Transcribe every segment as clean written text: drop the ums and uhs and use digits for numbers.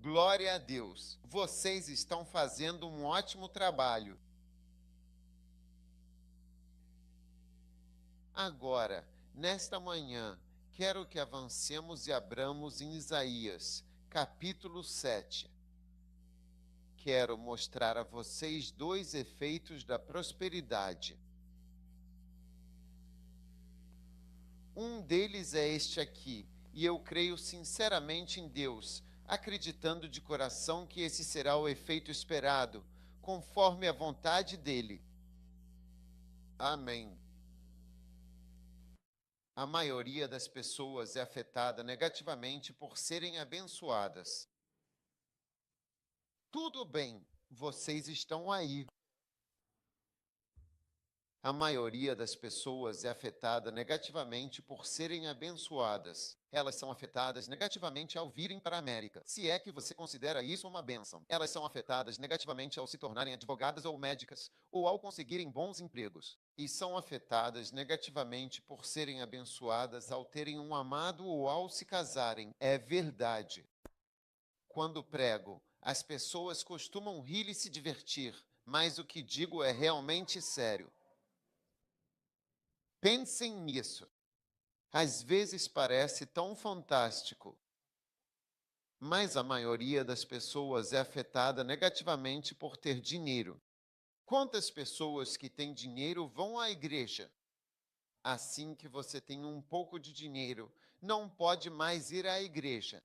Glória a Deus! Vocês estão fazendo um ótimo trabalho. Agora, nesta manhã, quero que avancemos e abramos em Isaías, capítulo 7. Quero mostrar a vocês dois efeitos da prosperidade. Um deles é este aqui, e eu creio sinceramente em Deus, acreditando de coração que esse será o efeito esperado, conforme a vontade dele. Amém. A maioria das pessoas é afetada negativamente por serem abençoadas. Tudo bem, vocês estão aí. A maioria das pessoas é afetada negativamente por serem abençoadas. Elas são afetadas negativamente ao virem para a América, se é que você considera isso uma bênção. Elas são afetadas negativamente ao se tornarem advogadas ou médicas, ou ao conseguirem bons empregos. E são afetadas negativamente por serem abençoadas ao terem um amado ou ao se casarem. É verdade. Quando prego, as pessoas costumam rir e se divertir, mas o que digo é realmente sério. Pensem nisso. Às vezes parece tão fantástico, mas a maioria das pessoas é afetada negativamente por ter dinheiro. Quantas pessoas que têm dinheiro vão à igreja? Assim que você tem um pouco de dinheiro, não pode mais ir à igreja.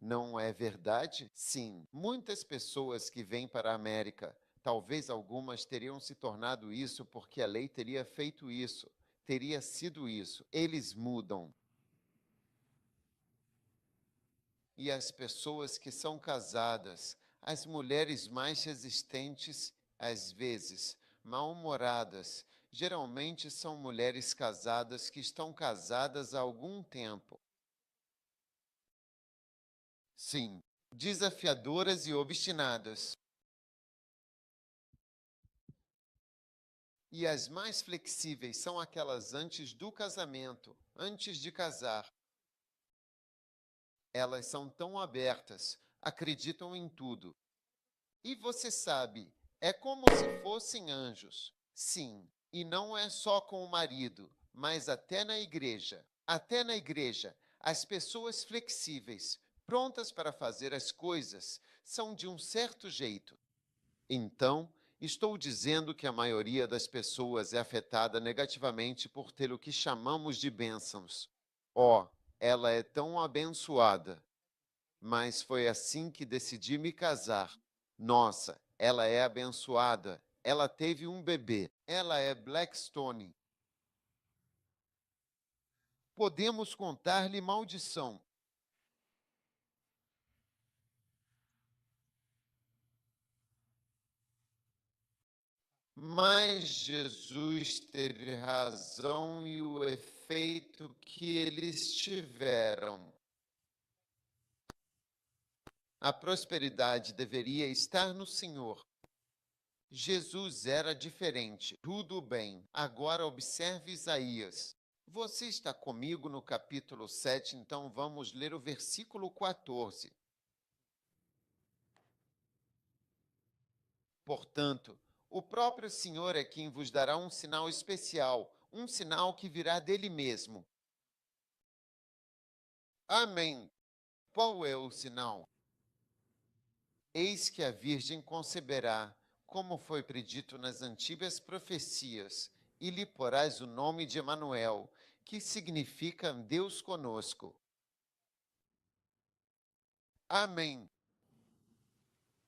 Não é verdade? Sim, muitas pessoas que vêm para a América, talvez algumas teriam se tornado isso porque a lei teria feito isso. Teria sido isso. Eles mudam. E as pessoas que são casadas, as mulheres mais resistentes, às vezes, mal-humoradas, geralmente são mulheres casadas que estão casadas há algum tempo. Sim, desafiadoras e obstinadas. E as mais flexíveis são aquelas antes do casamento, antes de casar. Elas são tão abertas, acreditam em tudo. E você sabe, é como se fossem anjos. Sim, e não é só com o marido, mas até na igreja. Até na igreja, as pessoas flexíveis, prontas para fazer as coisas, são de um certo jeito. Então, estou dizendo que a maioria das pessoas é afetada negativamente por ter o que chamamos de bênçãos. Oh, ela é tão abençoada. Mas foi assim que decidi me casar. Nossa, ela é abençoada. Ela teve um bebê. Ela é Blackstone. Podemos contar-lhe maldição. Mas Jesus teve razão e o efeito que eles tiveram. A prosperidade deveria estar no Senhor. Jesus era diferente. Tudo bem. Agora observe Isaías. Você está comigo no capítulo 7, então vamos ler o versículo 14. Portanto, o próprio Senhor é quem vos dará um sinal especial, um sinal que virá dele mesmo. Amém. Qual é o sinal? Eis que a Virgem conceberá, como foi predito nas antigas profecias, e lhe porás o nome de Emanuel, que significa Deus conosco. Amém.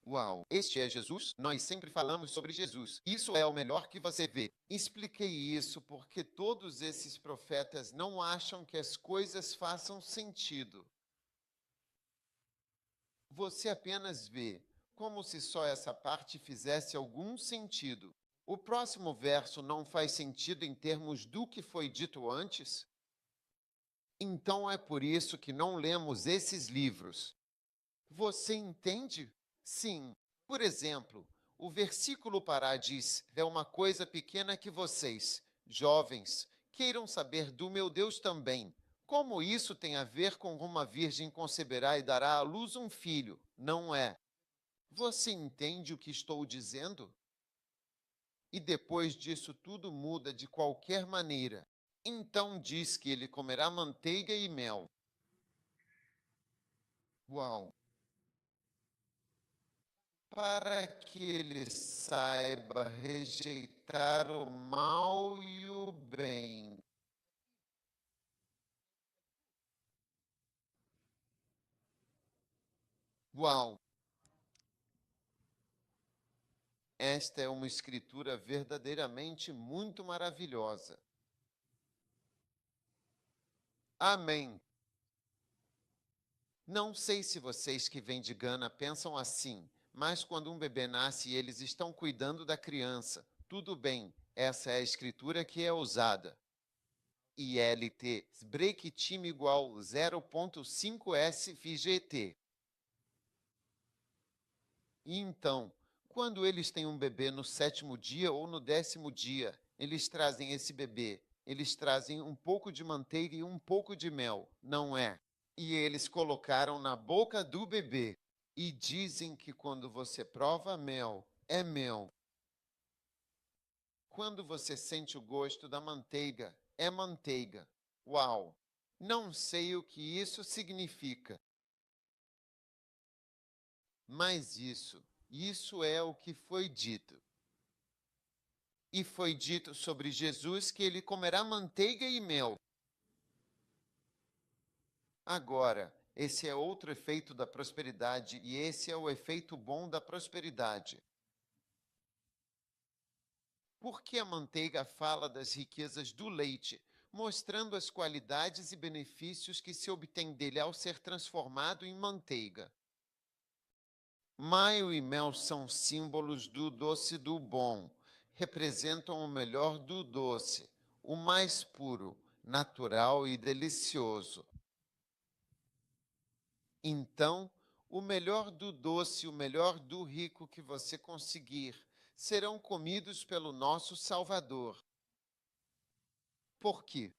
Uau, este é Jesus? Nós sempre falamos sobre Jesus. Isso é o melhor que você vê. Expliquei isso porque todos esses profetas não acham que as coisas façam sentido. Você apenas vê, como se só essa parte fizesse algum sentido. O próximo verso não faz sentido em termos do que foi dito antes? Então é por isso que não lemos esses livros. Você entende? Sim. Por exemplo, o versículo para diz: é uma coisa pequena que vocês, jovens, queiram saber do meu Deus também, Como isso tem a ver com uma virgem conceberá e dará à luz um filho? Não é. Você entende o que estou dizendo? E depois disso tudo muda de qualquer maneira. Então diz que ele comerá manteiga e mel. Uau! Para que ele saiba rejeitar o mal e o bem. Uau! Esta é uma escritura verdadeiramente muito maravilhosa. Amém. Não sei se vocês que vêm de Gana pensam assim, mas quando um bebê nasce e eles estão cuidando da criança, tudo bem, essa é a escritura que é usada. ILT break time igual 0.5 SVGT. E então, quando eles têm um bebê no 7º dia ou no 10º dia, eles trazem esse bebê, eles trazem um pouco de manteiga e um pouco de mel, não é? E eles colocaram na boca do bebê. E dizem que quando você prova mel, é mel. Quando você sente o gosto da manteiga, é manteiga. Uau! Não sei o que isso significa. Mas isso é o que foi dito. E foi dito sobre Jesus que ele comerá manteiga e mel. Agora, esse é outro efeito da prosperidade, e esse é o efeito bom da prosperidade. Porque a manteiga fala das riquezas do leite, mostrando as qualidades e benefícios que se obtém dele ao ser transformado em manteiga. Maio e mel são símbolos do doce do bom, representam o melhor do doce, o mais puro, natural e delicioso. Então, o melhor do doce, o melhor do rico que você conseguir, serão comidos pelo nosso Salvador. Por quê?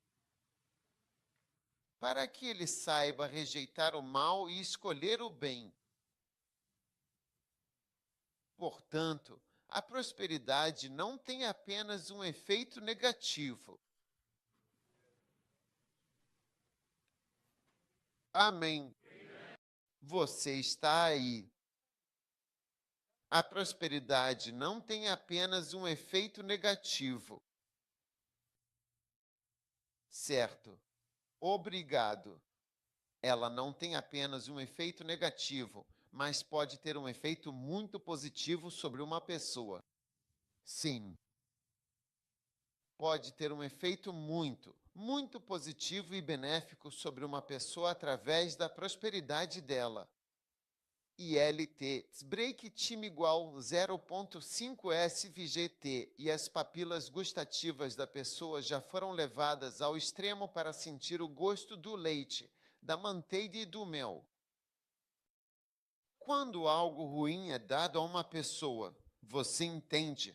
Para que ele saiba rejeitar o mal e escolher o bem. Portanto, a prosperidade não tem apenas um efeito negativo. Amém. Você está aí. A prosperidade não tem apenas um efeito negativo. Certo. Obrigado. Ela não tem apenas um efeito negativo, mas pode ter um efeito muito positivo sobre uma pessoa. Sim. Pode ter um efeito muito positivo e benéfico sobre uma pessoa através da prosperidade dela. ILT, break time igual 0.5 SVGT e as papilas gustativas da pessoa já foram levadas ao extremo para sentir o gosto do leite, da manteiga e do mel. Quando algo ruim é dado a uma pessoa, você entende?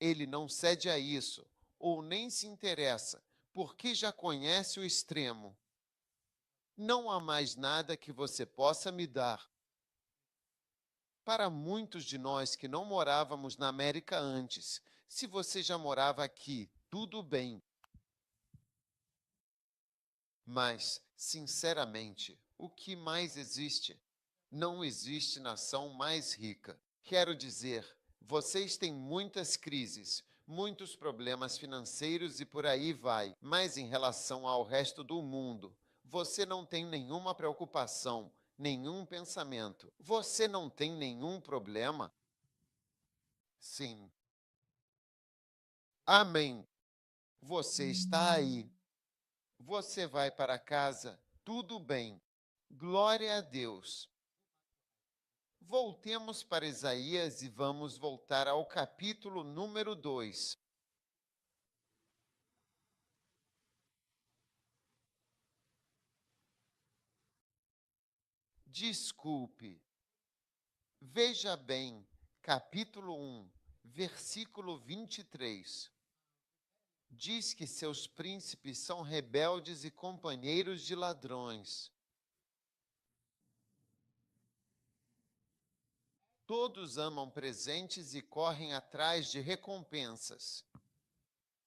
Ele não cede a isso, ou nem se interessa, porque já conhece o extremo. Não há mais nada que você possa me dar. Para muitos de nós que não morávamos na América antes, se você já morava aqui, tudo bem. Mas, sinceramente, o que mais existe? Não existe nação mais rica. Quero dizer, vocês têm muitas crises, muitos problemas financeiros e por aí vai, mas em relação ao resto do mundo, você não tem nenhuma preocupação, nenhum pensamento. Você não tem nenhum problema? Sim. Amém. Você está aí. Você vai para casa, tudo bem. Glória a Deus. Voltemos para Isaías e vamos voltar ao capítulo número 2. Desculpe. Veja bem, capítulo 1, versículo 23. Diz que seus príncipes são rebeldes e companheiros de ladrões. Todos amam presentes e correm atrás de recompensas.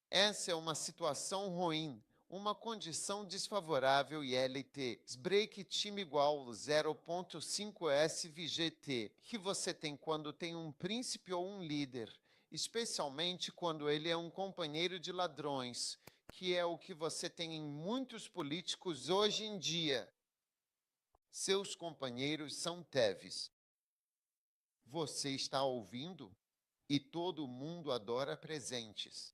Essa é uma situação ruim, uma condição desfavorável e LT. Break time igual 0.5 SVGT, que você tem quando tem um príncipe ou um líder, especialmente quando ele é um companheiro de ladrões, que é o que você tem em muitos políticos hoje em dia. Seus companheiros são teves. Você está ouvindo? E todo mundo adora presentes.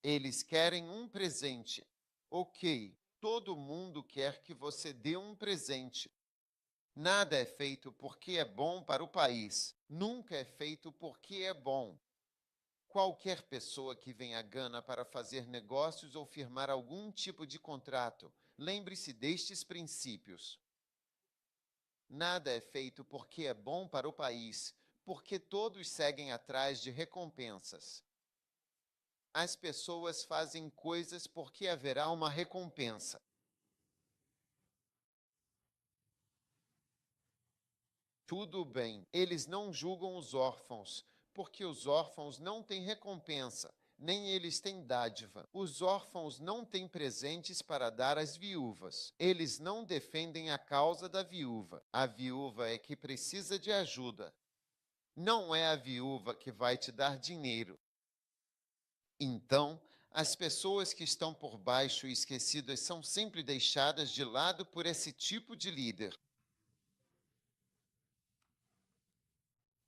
Eles querem um presente. Ok, todo mundo quer que você dê um presente. Nada é feito porque é bom para o país. Nunca é feito porque é bom. Qualquer pessoa que venha a Gana para fazer negócios ou firmar algum tipo de contrato, lembre-se destes princípios. Nada é feito porque é bom para o país, porque todos seguem atrás de recompensas. As pessoas fazem coisas porque haverá uma recompensa. Tudo bem, eles não julgam os órfãos, porque os órfãos não têm recompensa, nem eles têm dádiva. Os órfãos não têm presentes para dar às viúvas. Eles não defendem a causa da viúva. A viúva é que precisa de ajuda. Não é a viúva que vai te dar dinheiro. Então, as pessoas que estão por baixo e esquecidas são sempre deixadas de lado por esse tipo de líder.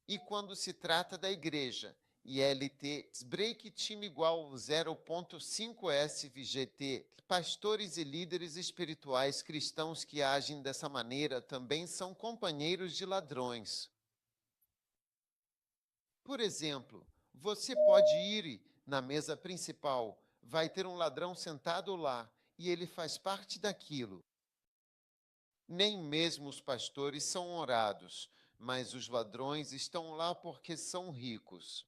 E quando se trata da igreja, ILT, break time igual 0.5 SVGT, pastores e líderes espirituais cristãos que agem dessa maneira também são companheiros de ladrões. Por exemplo, você pode ir na mesa principal, vai ter um ladrão sentado lá, e ele faz parte daquilo. Nem mesmo os pastores são honrados, mas os ladrões estão lá porque são ricos.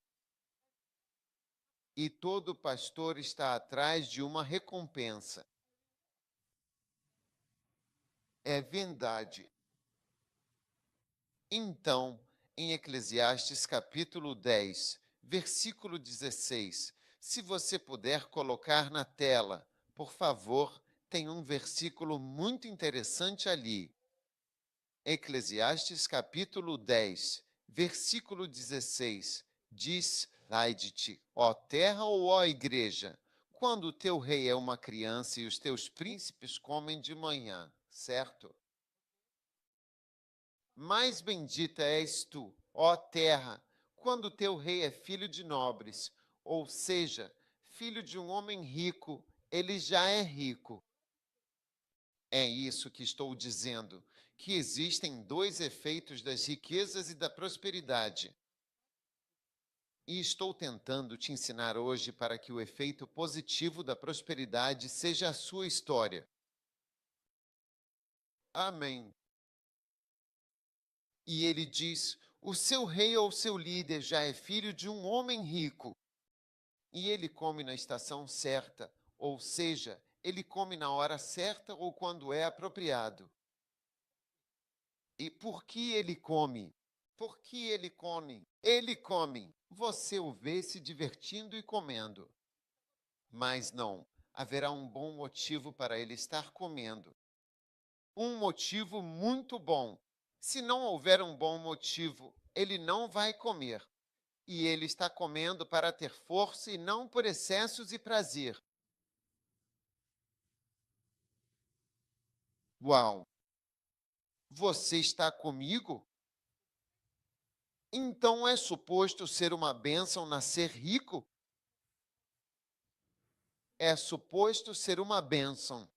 E todo pastor está atrás de uma recompensa. É verdade. Então, em Eclesiastes capítulo 10, versículo 16, se você puder colocar na tela, por favor, tem um versículo muito interessante ali. Eclesiastes capítulo 10, versículo 16, diz: Ai de ti, ó terra ou ó igreja, quando o teu rei é uma criança e os teus príncipes comem de manhã, certo? Mais bendita és tu, ó terra, quando o teu rei é filho de nobres, ou seja, filho de um homem rico, ele já é rico. É isso que estou dizendo, que existem dois efeitos das riquezas e da prosperidade. E estou tentando te ensinar hoje para que o efeito positivo da prosperidade seja a sua história. Amém. E ele diz: o seu rei ou seu líder já é filho de um homem rico. E ele come na estação certa, ou seja, ele come na hora certa ou quando é apropriado. E por que ele come? Por que ele come? Ele come. Você o vê se divertindo e comendo. Mas não, haverá um bom motivo para ele estar comendo. Um motivo muito bom. Se não houver um bom motivo, ele não vai comer. E ele está comendo para ter força e não por excessos e prazer. Uau! Você está comigo? Então é suposto ser uma bênção nascer rico? É suposto ser uma bênção.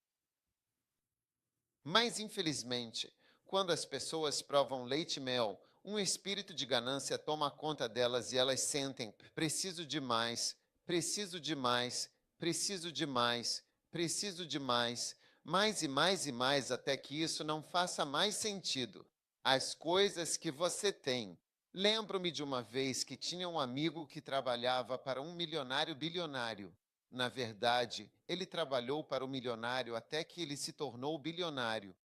Mas, infelizmente, quando as pessoas provam leite e mel, um espírito de ganância toma conta delas e elas sentem: preciso de mais, preciso de mais, preciso de mais, preciso de mais e mais e mais, até que isso não faça mais sentido. As coisas que você tem. Lembro-me de uma vez que tinha um amigo que trabalhava para um milionário bilionário. Na verdade, ele trabalhou para o milionário até que ele se tornou bilionário.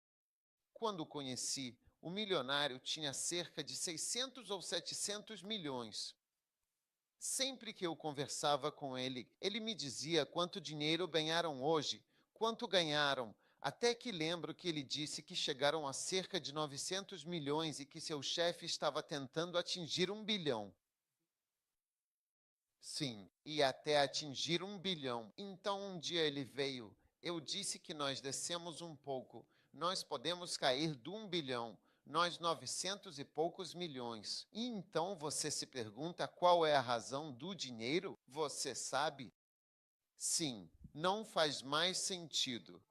Quando o conheci, o milionário tinha cerca de 600 ou 700 milhões. Sempre que eu conversava com ele, ele me dizia quanto dinheiro ganharam hoje, quanto ganharam, até que lembro que ele disse que chegaram a cerca de 900 milhões e que seu chefe estava tentando atingir 1 bilhão. Sim, e até atingir 1 bilhão. Então um dia ele veio. Eu disse que nós descemos um pouco. Nós podemos cair do 1 bilhão. Nós 900 e poucos milhões. E então você se pergunta qual é a razão do dinheiro? Você sabe? Sim, não faz mais sentido.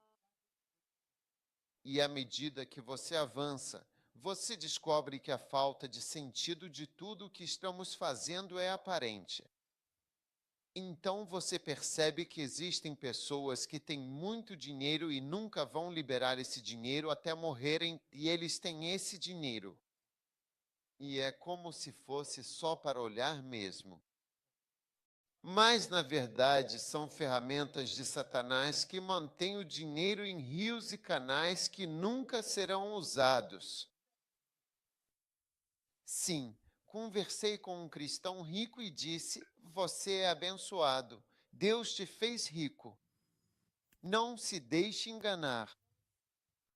E à medida que você avança, você descobre que a falta de sentido de tudo o que estamos fazendo é aparente. Então você percebe que existem pessoas que têm muito dinheiro e nunca vão liberar esse dinheiro até morrerem, e eles têm esse dinheiro. E é como se fosse só para olhar mesmo. Mas, na verdade, são ferramentas de Satanás que mantêm o dinheiro em rios e canais que nunca serão usados. Sim, conversei com um cristão rico e disse: Você é abençoado. Deus te fez rico. Não se deixe enganar.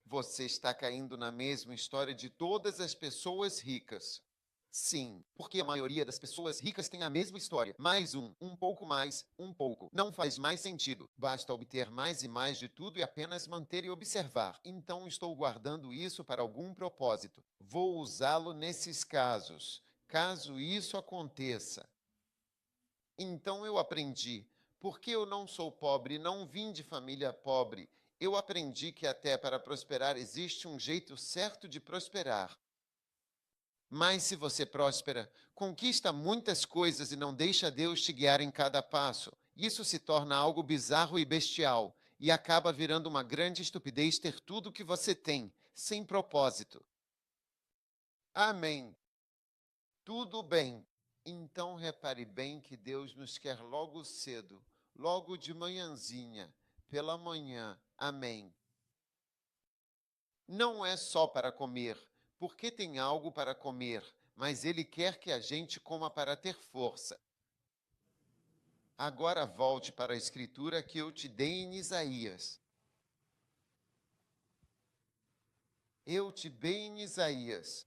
Você está caindo na mesma história de todas as pessoas ricas. Sim, porque a maioria das pessoas ricas tem a mesma história. Mais um pouco mais, um pouco. Não faz mais sentido. Basta obter mais e mais de tudo e apenas manter e observar. Então estou guardando isso para algum propósito. Vou usá-lo nesses casos, caso isso aconteça. Então eu aprendi. Porque eu não sou pobre, não vim de família pobre. Eu aprendi que até para prosperar existe um jeito certo de prosperar. Mas se você próspera, conquista muitas coisas e não deixa Deus te guiar em cada passo, isso se torna algo bizarro e bestial, e acaba virando uma grande estupidez ter tudo o que você tem, sem propósito. Amém. Tudo bem. Então repare bem que Deus nos quer logo cedo, logo de manhãzinha, pela manhã. Amém. Não é só para comer, porque tem algo para comer, mas Ele quer que a gente coma para ter força. Agora volte para a escritura que eu te dei em Isaías. Eu te dei em Isaías.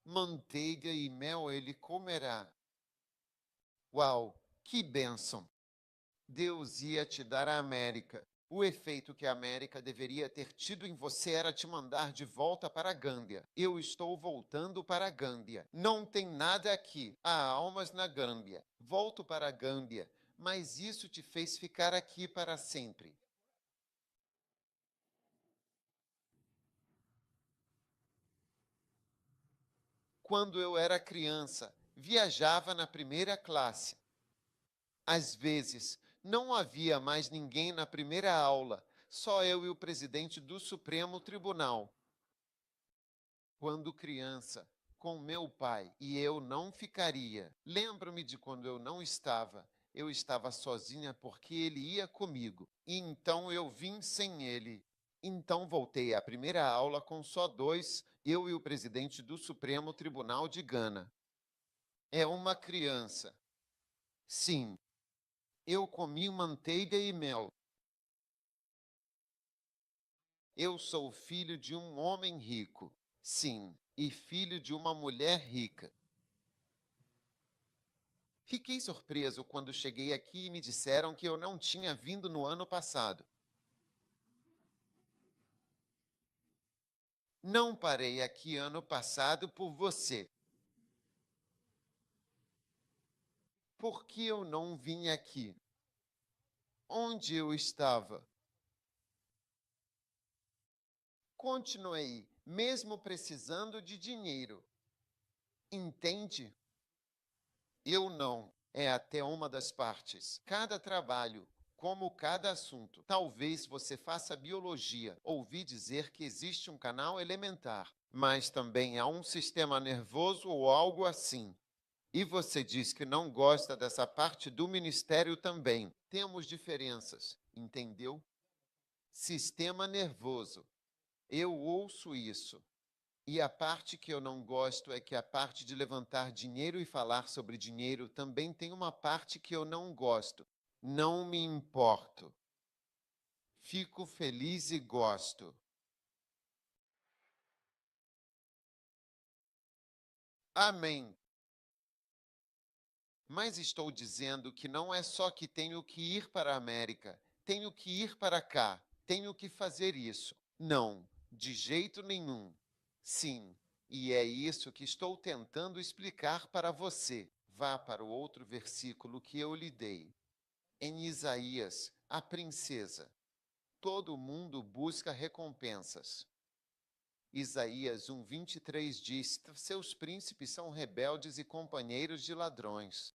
Manteiga e mel ele comerá. Uau, que bênção! Deus ia te dar a América. O efeito que a América deveria ter tido em você era te mandar de volta para a Gâmbia. Eu estou voltando para a Gâmbia. Não tem nada aqui. Há almas na Gâmbia. Volto para a Gâmbia. Mas isso te fez ficar aqui para sempre. Quando eu era criança, viajava na primeira classe. Às vezes, não havia mais ninguém na primeira aula, só eu e o presidente do Supremo Tribunal. Quando criança, com meu pai, e eu não ficaria. Lembro-me de quando eu não estava. Eu estava sozinha porque ele ia comigo. E então eu vim sem ele. Então voltei à primeira aula com só dois, eu e o presidente do Supremo Tribunal de Gana. É uma criança. Sim, eu comi manteiga e mel. Eu sou filho de um homem rico. Sim, e filho de uma mulher rica. Fiquei surpreso quando cheguei aqui e me disseram que eu não tinha vindo no ano passado. Não parei aqui ano passado por você. Por que eu não vim aqui? Onde eu estava? Continuei, mesmo precisando de dinheiro. Entende? Eu não. É até uma das partes. Cada trabalho, como cada assunto. Talvez você faça biologia. Ouvi dizer que existe um canal elementar. mas também há um sistema nervoso ou algo assim. E você diz que não gosta dessa parte do ministério também. Temos diferenças, entendeu? Sistema nervoso. Eu ouço isso. E a parte que eu não gosto é que a parte de levantar dinheiro e falar sobre dinheiro também tem uma parte que eu não gosto. Não me importo. Fico feliz e gosto. Amém. Mas estou dizendo que não é só que tenho que ir para a América, tenho que ir para cá, tenho que fazer isso. Não, de jeito nenhum. Sim, e é isso que estou tentando explicar para você. Vá para o outro versículo que eu lhe dei. Em Isaías, a princesa. Todo mundo busca recompensas. Isaías 1:23 diz: Seus príncipes são rebeldes e companheiros de ladrões.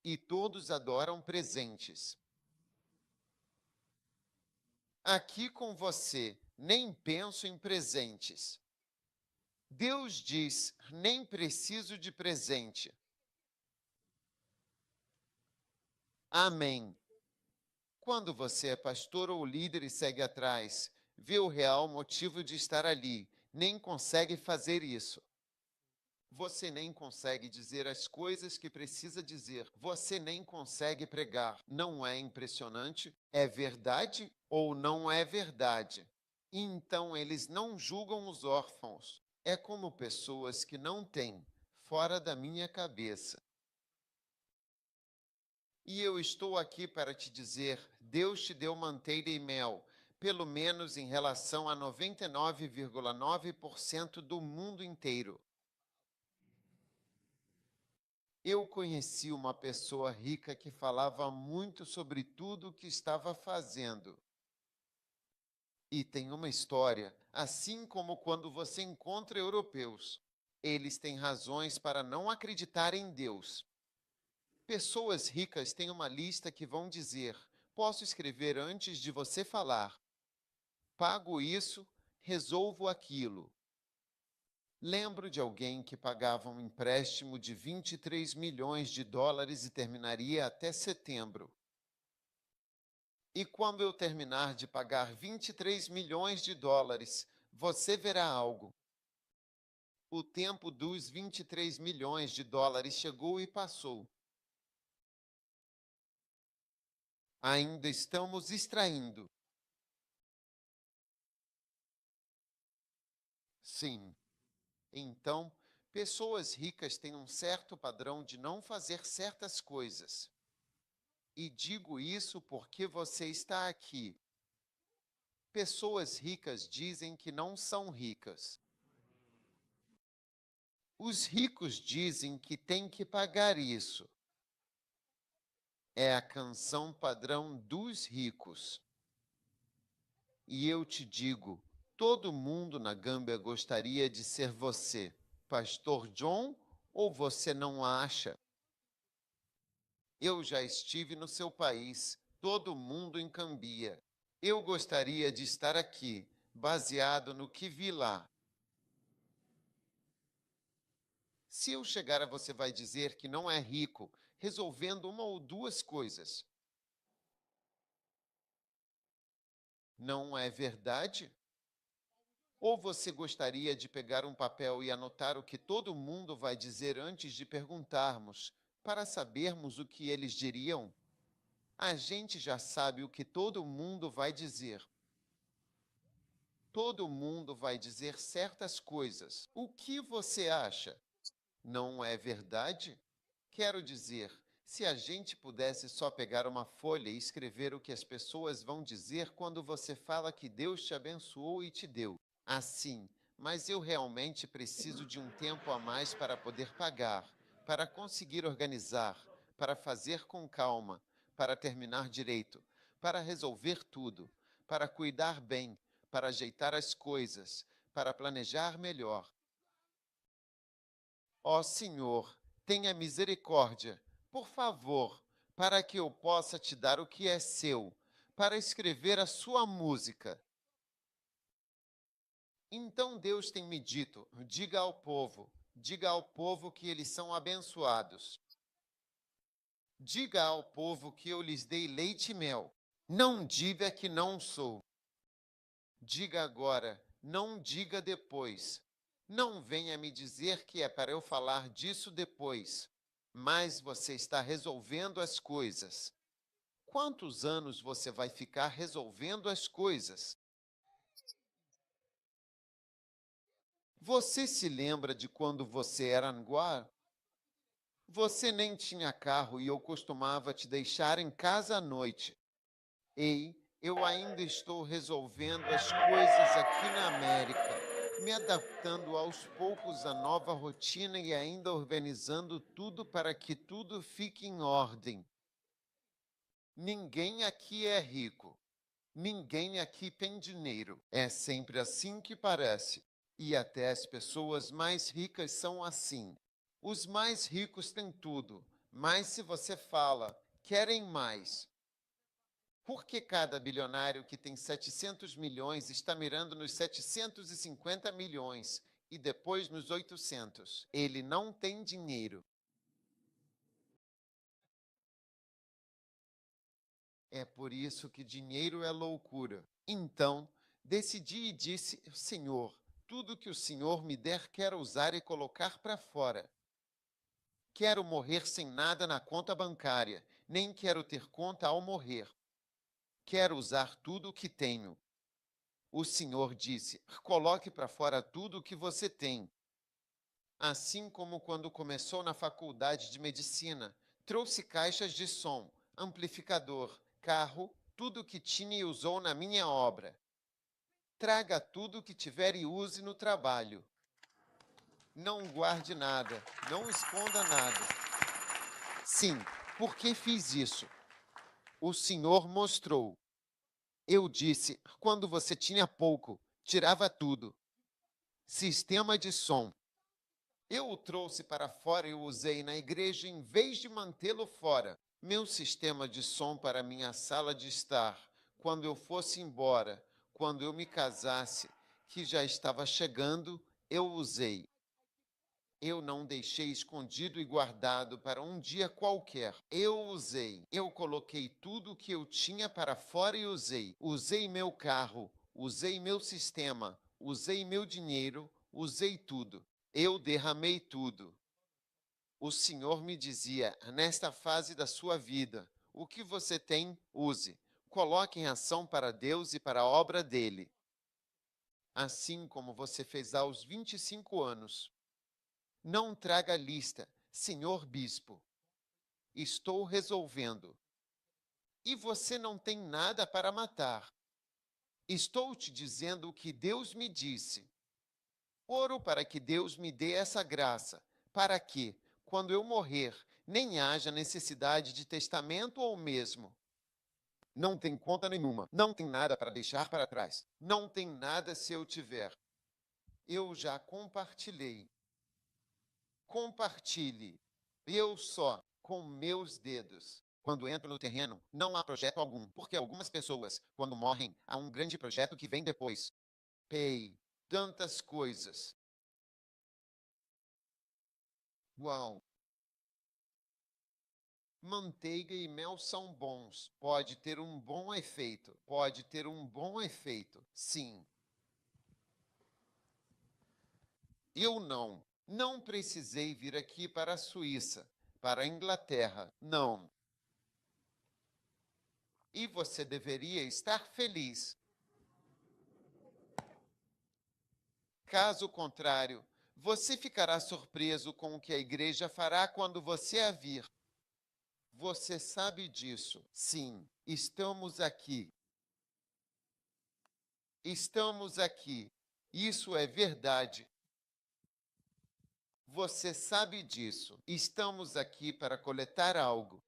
E todos adoram presentes. Aqui com você, nem penso em presentes. Deus diz: nem preciso de presente. Amém. Quando você é pastor ou líder e segue atrás, vê o real motivo de estar ali, nem consegue fazer isso. Você nem consegue dizer as coisas que precisa dizer. Você nem consegue pregar. Não é impressionante? É verdade ou não é verdade? Então eles não julgam os órfãos. É como pessoas que não têm, fora da minha cabeça. E eu estou aqui para te dizer: Deus te deu manteiga e mel, pelo menos em relação a 99,9% do mundo inteiro. Eu conheci uma pessoa rica que falava muito sobre tudo o que estava fazendo. E tem uma história, assim como quando você encontra europeus. Eles têm razões para não acreditar em Deus. Pessoas ricas têm uma lista que vão dizer: posso escrever antes de você falar. Pago isso, resolvo aquilo. Lembro de alguém que pagava um empréstimo de 23 milhões de dólares e terminaria até setembro. E quando eu terminar de pagar 23 milhões de dólares, você verá algo. O tempo dos 23 milhões de dólares chegou e passou. Ainda estamos extraindo. Sim. Então, pessoas ricas têm um certo padrão de não fazer certas coisas. E digo isso porque você está aqui. Pessoas ricas dizem que não são ricas. Os ricos dizem que têm que pagar isso. É a canção padrão dos ricos. E eu te digo, todo mundo na Gâmbia gostaria de ser você, Pastor John, ou você não acha? Eu já estive no seu país, todo mundo em Cambia. Eu gostaria de estar aqui, baseado no que vi lá. Se eu chegar a você, vai dizer que não é rico, resolvendo uma ou duas coisas. Não é verdade? Ou você gostaria de pegar um papel e anotar o que todo mundo vai dizer antes de perguntarmos, para sabermos o que eles diriam? A gente já sabe o que todo mundo vai dizer. Todo mundo vai dizer certas coisas. O que você acha? Não é verdade? Quero dizer, se a gente pudesse só pegar uma folha e escrever o que as pessoas vão dizer quando você fala que Deus te abençoou e te deu. Assim, mas eu realmente preciso de um tempo a mais para poder pagar, para conseguir organizar, para fazer com calma, para terminar direito, para resolver tudo, para cuidar bem, para ajeitar as coisas, para planejar melhor. Ó Senhor, tenha misericórdia, por favor, para que eu possa te dar o que é seu, para escrever a sua música. Então Deus tem me dito: diga ao povo que eles são abençoados. Diga ao povo que eu lhes dei leite e mel. Não diga que não sou. Diga agora, não diga depois. Não venha me dizer que é para eu falar disso depois. Mas você está resolvendo as coisas. Quantos anos você vai ficar resolvendo as coisas? Você se lembra de quando você era anguá? Você nem tinha carro e eu costumava te deixar em casa à noite. Ei, eu ainda estou resolvendo as coisas aqui na América, me adaptando aos poucos à nova rotina e ainda organizando tudo para que tudo fique em ordem. Ninguém aqui é rico. Ninguém aqui tem dinheiro. É sempre assim que parece. E até as pessoas mais ricas são assim. Os mais ricos têm tudo, mas se você fala, querem mais. Por que cada bilionário que tem 700 milhões está mirando nos 750 milhões e depois nos 800? Ele não tem dinheiro. É por isso que dinheiro é loucura. Então, decidi e disse: Senhor, tudo que o Senhor me der, quero usar e colocar para fora. Quero morrer sem nada na conta bancária, nem quero ter conta ao morrer. Quero usar tudo o que tenho. O Senhor disse: coloque para fora tudo o que você tem. Assim como quando começou na faculdade de medicina, trouxe caixas de som, amplificador, carro, tudo o que tinha e usou na minha obra. Traga tudo o que tiver e use no trabalho. Não guarde nada, não esconda nada. Sim, por que fiz isso? O Senhor mostrou. Eu disse, quando você tinha pouco, tirava tudo. Sistema de som. Eu o trouxe para fora e o usei na igreja em vez de mantê-lo fora. Meu sistema de som para minha sala de estar, quando eu fosse embora, quando eu me casasse, que já estava chegando, eu usei. Eu não deixei escondido e guardado para um dia qualquer. Eu usei. Eu coloquei tudo o que eu tinha para fora e usei. Usei meu carro, usei meu sistema, usei meu dinheiro, usei tudo. Eu derramei tudo. O Senhor me dizia, nesta fase da sua vida, o que você tem, use. Coloque em ação para Deus e para a obra dele. Assim como você fez aos 25 anos. Não traga lista, senhor bispo. Estou resolvendo. E você não tem nada para matar. Estou te dizendo o que Deus me disse. Oro para que Deus me dê essa graça, para que, quando eu morrer, nem haja necessidade de testamento ou mesmo. Não tem conta nenhuma, não tem nada para deixar para trás. Não tem nada se eu tiver. Eu já compartilhei. Compartilhe. Eu só, com meus dedos. Quando entro no terreno, não há projeto algum, porque algumas pessoas, quando morrem, há um grande projeto que vem depois. Pei, tantas coisas. Uau! Manteiga e mel são bons. Pode ter um bom efeito. Pode ter um bom efeito. Sim. Eu não. Não precisei vir aqui para a Suíça, para a Inglaterra. Não. E você deveria estar feliz. Caso contrário, você ficará surpreso com o que a igreja fará quando você a vir. Você sabe disso. Sim, estamos aqui. Estamos aqui. Isso é verdade. Você sabe disso. Estamos aqui para coletar algo.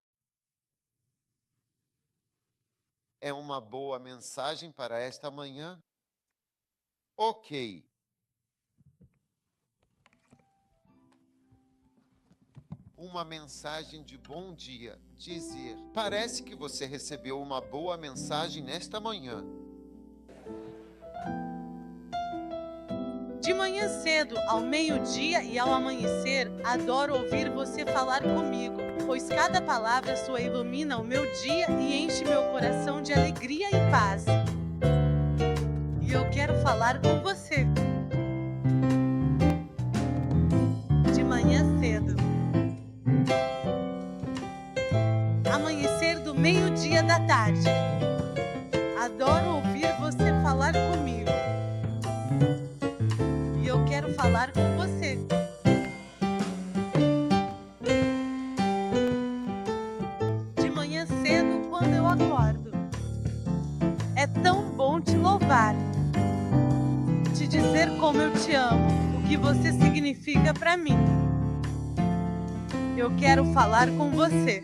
É uma boa mensagem para esta manhã? Ok. Uma mensagem de bom dia. Dizer: parece que você recebeu uma boa mensagem nesta manhã. De manhã cedo, ao meio-dia e ao amanhecer, adoro ouvir você falar comigo, pois cada palavra sua ilumina o meu dia e enche meu coração de alegria e paz. E eu quero falar com você. De manhã cedo. Amanhecer do meio-dia da tarde. Adoro ouvir você falar comigo. E eu quero falar com você. De manhã cedo, quando eu acordo. É tão bom te louvar. Te dizer como eu te amo, o que você significa para mim. Eu quero falar com você.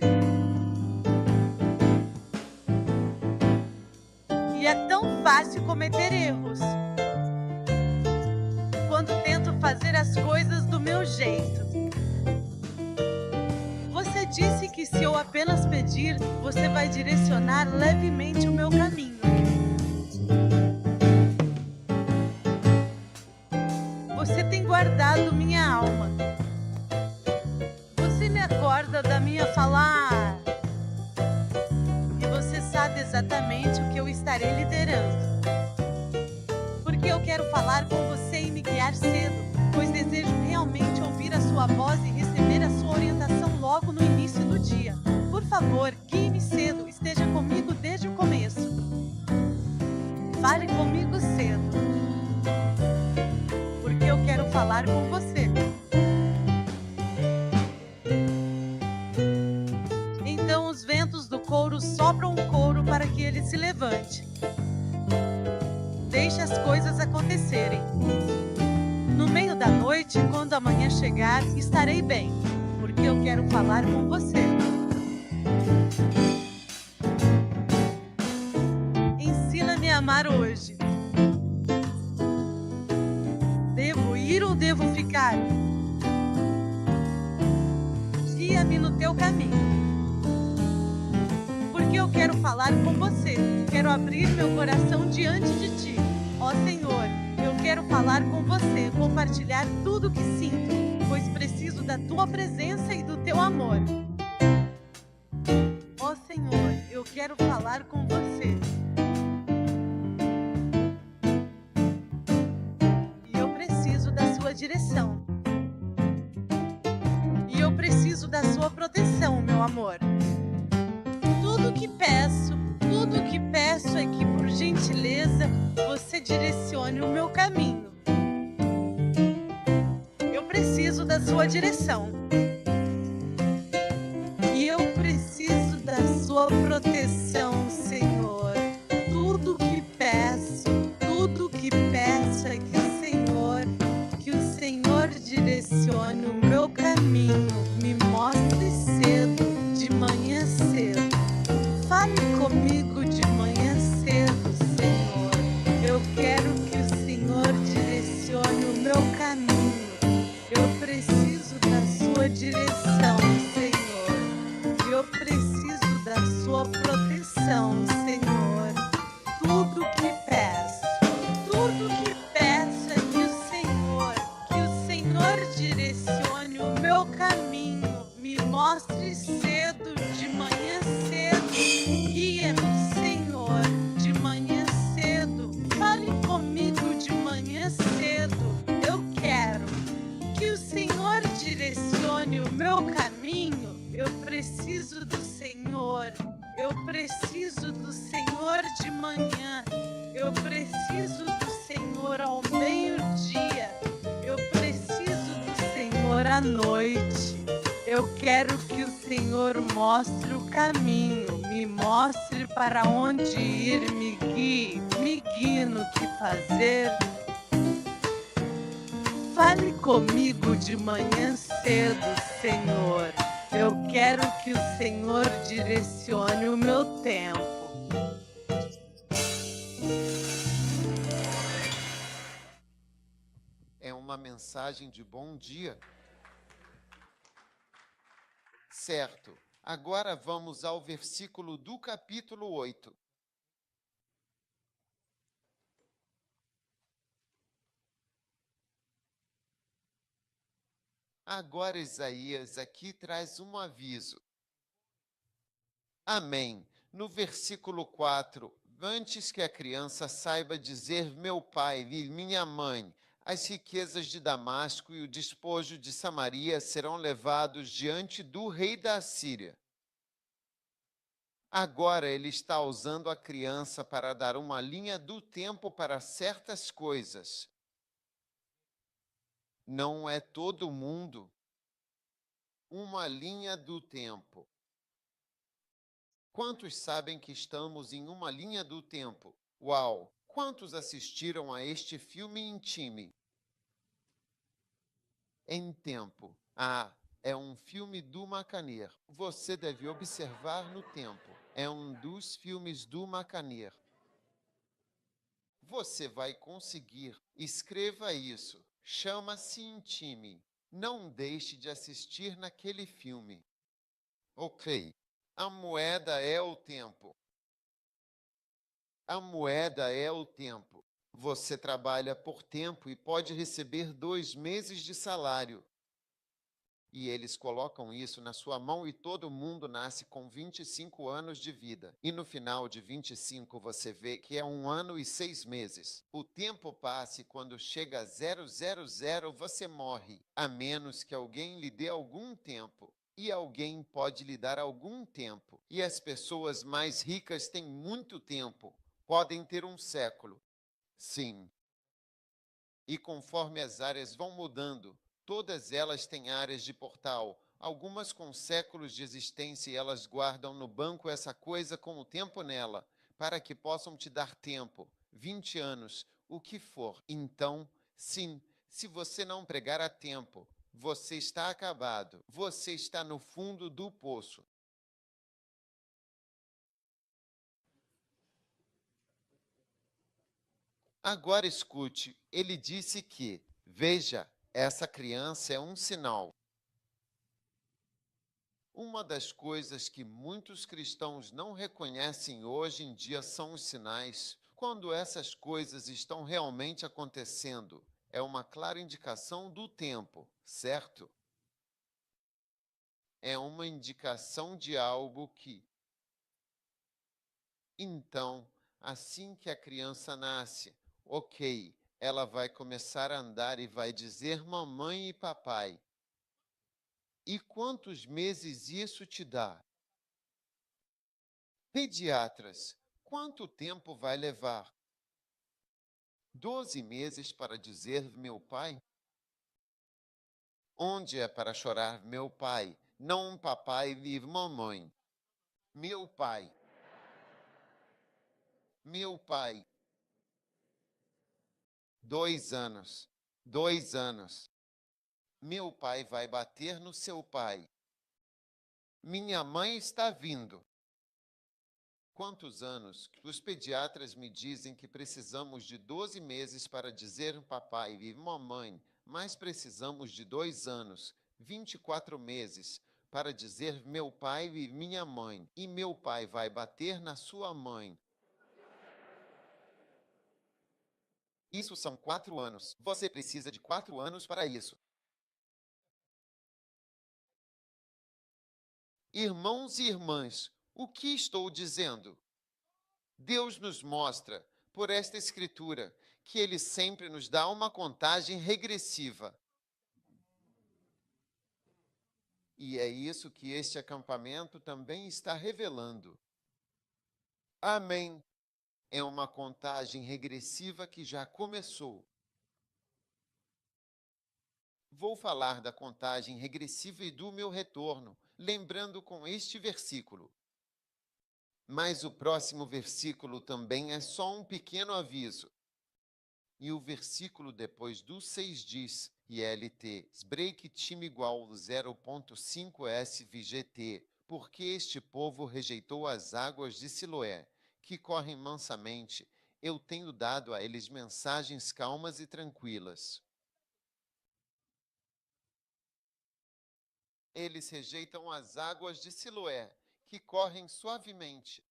E é tão fácil cometer erros. Quando tento fazer as coisas do meu jeito. Você disse que se eu apenas pedir, você vai direcionar levemente o meu caminho. Você tem guardado minha alma. Você me acorda da minha falar. E você sabe exatamente o que eu estarei liderando. Porque eu quero falar com você e me guiar cedo, pois desejo realmente ouvir a sua voz e receber a sua orientação logo no início do dia. Por favor, guie-me cedo, esteja comigo desde o começo. Fale comigo cedo, porque eu quero falar com você. Então os ventos do couro sopram o couro para que ele se levante. Deixe as coisas acontecerem. No meio da noite, quando a manhã chegar, estarei bem, porque eu quero falar com você. Ensina-me a amar hoje. Devo ir ou devo ficar? Guia-me no teu caminho. Porque eu quero falar com você. Quero abrir meu coração diante de ti. Ó Senhor, eu quero falar com você, compartilhar tudo o que sinto, pois preciso da tua presença e do teu amor. Ó Senhor, eu quero falar com você. E eu preciso da sua direção. E eu preciso da sua proteção, meu amor. Tudo que peço é que, por gentileza, você direcione o meu caminho. Eu preciso da sua direção. E eu preciso da sua proteção, Senhor. Tudo que peço é que o Senhor direcione o meu caminho, me mostre cedo, de manhã cedo. Fale comigo de manhã cedo, Senhor. Eu quero que o Senhor direcione o meu caminho. Eu preciso da sua direção, Senhor. Eu preciso da sua proteção, Senhor. Tudo que peço é que o Senhor direcione o meu caminho, me mostre cedo, de manhã cedo. Guia-me, Senhor, de manhã cedo. Fale comigo de manhã cedo. Eu quero que o Senhor direcione o meu caminho. Eu preciso do Senhor. Eu preciso do Senhor de manhã. Eu preciso do Senhor ao meio-dia. Eu preciso do Senhor à noite. Eu quero que o Senhor mostre o caminho, me mostre para onde ir, me guie no que fazer. Fale comigo de manhã cedo, Senhor. Eu quero que o Senhor direcione o meu tempo. É uma mensagem de bom dia. Certo. Agora vamos ao versículo do capítulo 8. Agora Isaías aqui traz um aviso. Amém. No versículo 4, antes que a criança saiba dizer meu pai e minha mãe, as riquezas de Damasco e o despojo de Samaria serão levados diante do rei da Assíria. Agora ele está usando a criança para dar uma linha do tempo para certas coisas. Não é todo mundo. Uma linha do tempo. Quantos sabem que estamos em uma linha do tempo? Uau! Quantos assistiram a este filme em time? Em tempo. Ah, é um filme do Macaneer. Você deve observar no tempo. É um dos filmes do Macaneer. Você vai conseguir. Escreva isso. Chama-se em time. Não deixe de assistir naquele filme. Ok. A moeda é o tempo. A moeda é o tempo. Você trabalha por tempo e pode receber 2 meses de salário. E eles colocam isso na sua mão e todo mundo nasce com 25 anos de vida. E no final de 25 você vê que é 1 ano e 6 meses. O tempo passa e quando chega a 000 você morre, a menos que alguém lhe dê algum tempo. E alguém pode lhe dar algum tempo. E as pessoas mais ricas têm muito tempo. Podem ter 1 século. Sim. E conforme as áreas vão mudando, todas elas têm áreas de portal, algumas com séculos de existência e elas guardam no banco essa coisa com o tempo nela, para que possam te dar tempo, 20 anos, o que for. Então, sim, se você não pregar a tempo, você está acabado, você está no fundo do poço. Agora escute, ele disse que, veja, essa criança é um sinal. Uma das coisas que muitos cristãos não reconhecem hoje em dia são os sinais. Quando essas coisas estão realmente acontecendo, é uma clara indicação do tempo, certo? É uma indicação de algo que. Então, assim que a criança nasce, ok, ela vai começar a andar e vai dizer mamãe e papai. E quantos meses isso te dá? Pediatras, quanto tempo vai levar? 12 meses para dizer meu pai? Onde é para chorar meu pai? Não um papai e mamãe. Meu pai. Meu pai. 2 anos. 2 anos. Meu pai vai bater no seu pai. Minha mãe está vindo. Quantos anos? Os pediatras me dizem que precisamos de 12 meses para dizer papai e mamãe, mas precisamos de 2 anos, 24 meses, para dizer meu pai e minha mãe. E meu pai vai bater na sua mãe. Isso são 4 anos. Você precisa de 4 anos para isso. Irmãos e irmãs, o que estou dizendo? Deus nos mostra, por esta escritura, que Ele sempre nos dá uma contagem regressiva. E é isso que este acampamento também está revelando. Amém. É uma contagem regressiva que já começou. Vou falar da contagem regressiva e do meu retorno, lembrando com este versículo. Mas o próximo versículo também é só um pequeno aviso. E o versículo depois do 6 diz, ILT, break time igual 0.5 SVGT, porque este povo rejeitou as águas de Siloé, que correm mansamente, eu tenho dado a eles mensagens calmas e tranquilas. Eles rejeitam as águas de Siloé, que correm suavemente,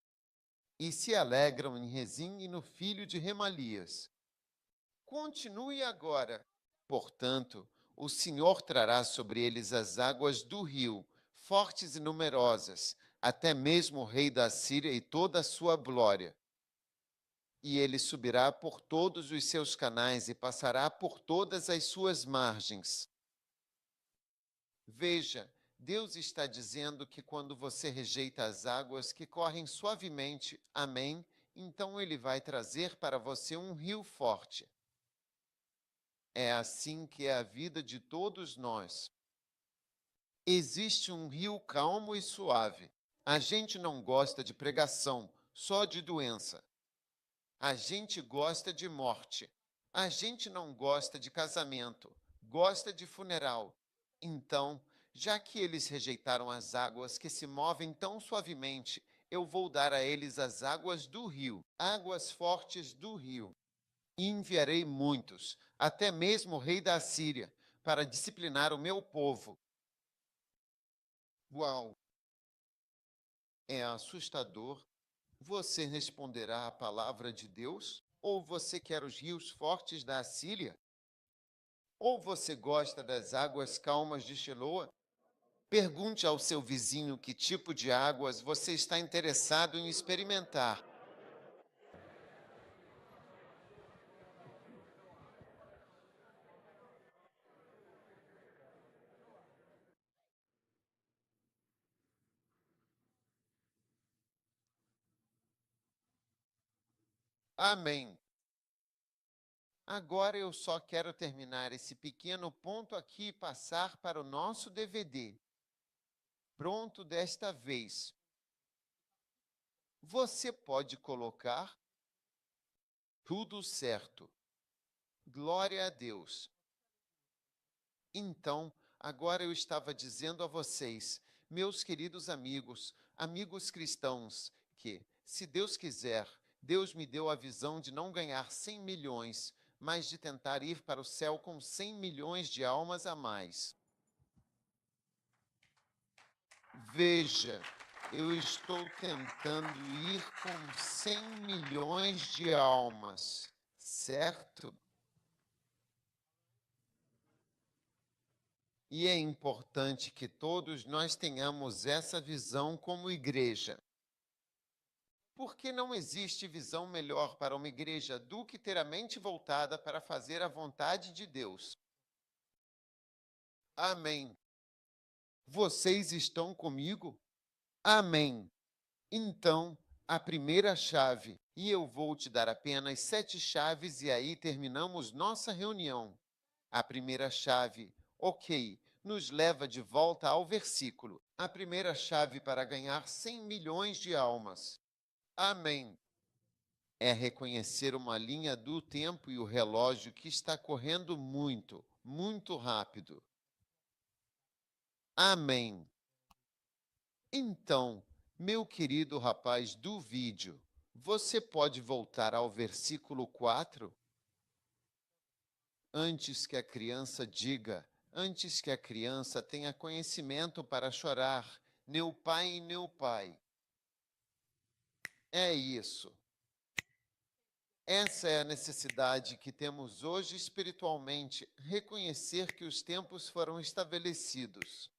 e se alegram em Rezim e no filho de Remalias. Continue agora. Portanto, o Senhor trará sobre eles as águas do rio, fortes e numerosas, até mesmo o rei da Síria e toda a sua glória. E ele subirá por todos os seus canais e passará por todas as suas margens. Veja, Deus está dizendo que quando você rejeita as águas que correm suavemente, amém, então ele vai trazer para você um rio forte. É assim que é a vida de todos nós. Existe um rio calmo e suave. A gente não gosta de pregação, só de doença. A gente gosta de morte. A gente não gosta de casamento, gosta de funeral. Então, já que eles rejeitaram as águas que se movem tão suavemente, eu vou dar a eles as águas do rio, águas fortes do rio. E enviarei muitos, até mesmo o rei da Assíria, para disciplinar o meu povo. Uau! É assustador. Você responderá à palavra de Deus? Ou você quer os rios fortes da Assíria? Ou você gosta das águas calmas de Shiloah? Pergunte ao seu vizinho que tipo de águas você está interessado em experimentar. Amém. Agora eu só quero terminar esse pequeno ponto aqui e passar para o nosso DVD. Pronto desta vez. Você pode colocar tudo certo. Glória a Deus. Então, agora eu estava dizendo a vocês, meus queridos amigos, amigos cristãos, que, se Deus quiser, Deus me deu a visão de não ganhar 100 milhões, mas de tentar ir para o céu com 100 milhões de almas a mais. Veja, eu estou tentando ir com 100 milhões de almas, certo? E é importante que todos nós tenhamos essa visão como igreja. Porque não existe visão melhor para uma igreja do que ter a mente voltada para fazer a vontade de Deus. Amém. Vocês estão comigo? Amém. Então, a primeira chave, e eu vou te dar apenas 7 chaves e aí terminamos nossa reunião. A primeira chave, ok, nos leva de volta ao versículo. A primeira chave para ganhar 100 milhões de almas. Amém. É reconhecer uma linha do tempo e o relógio que está correndo muito, muito rápido. Amém. Então, meu querido rapaz do vídeo, você pode voltar ao versículo 4? Antes que a criança diga, antes que a criança tenha conhecimento para chorar, meu pai e meu pai. É isso. Essa é a necessidade que temos hoje espiritualmente, reconhecer que os tempos foram estabelecidos.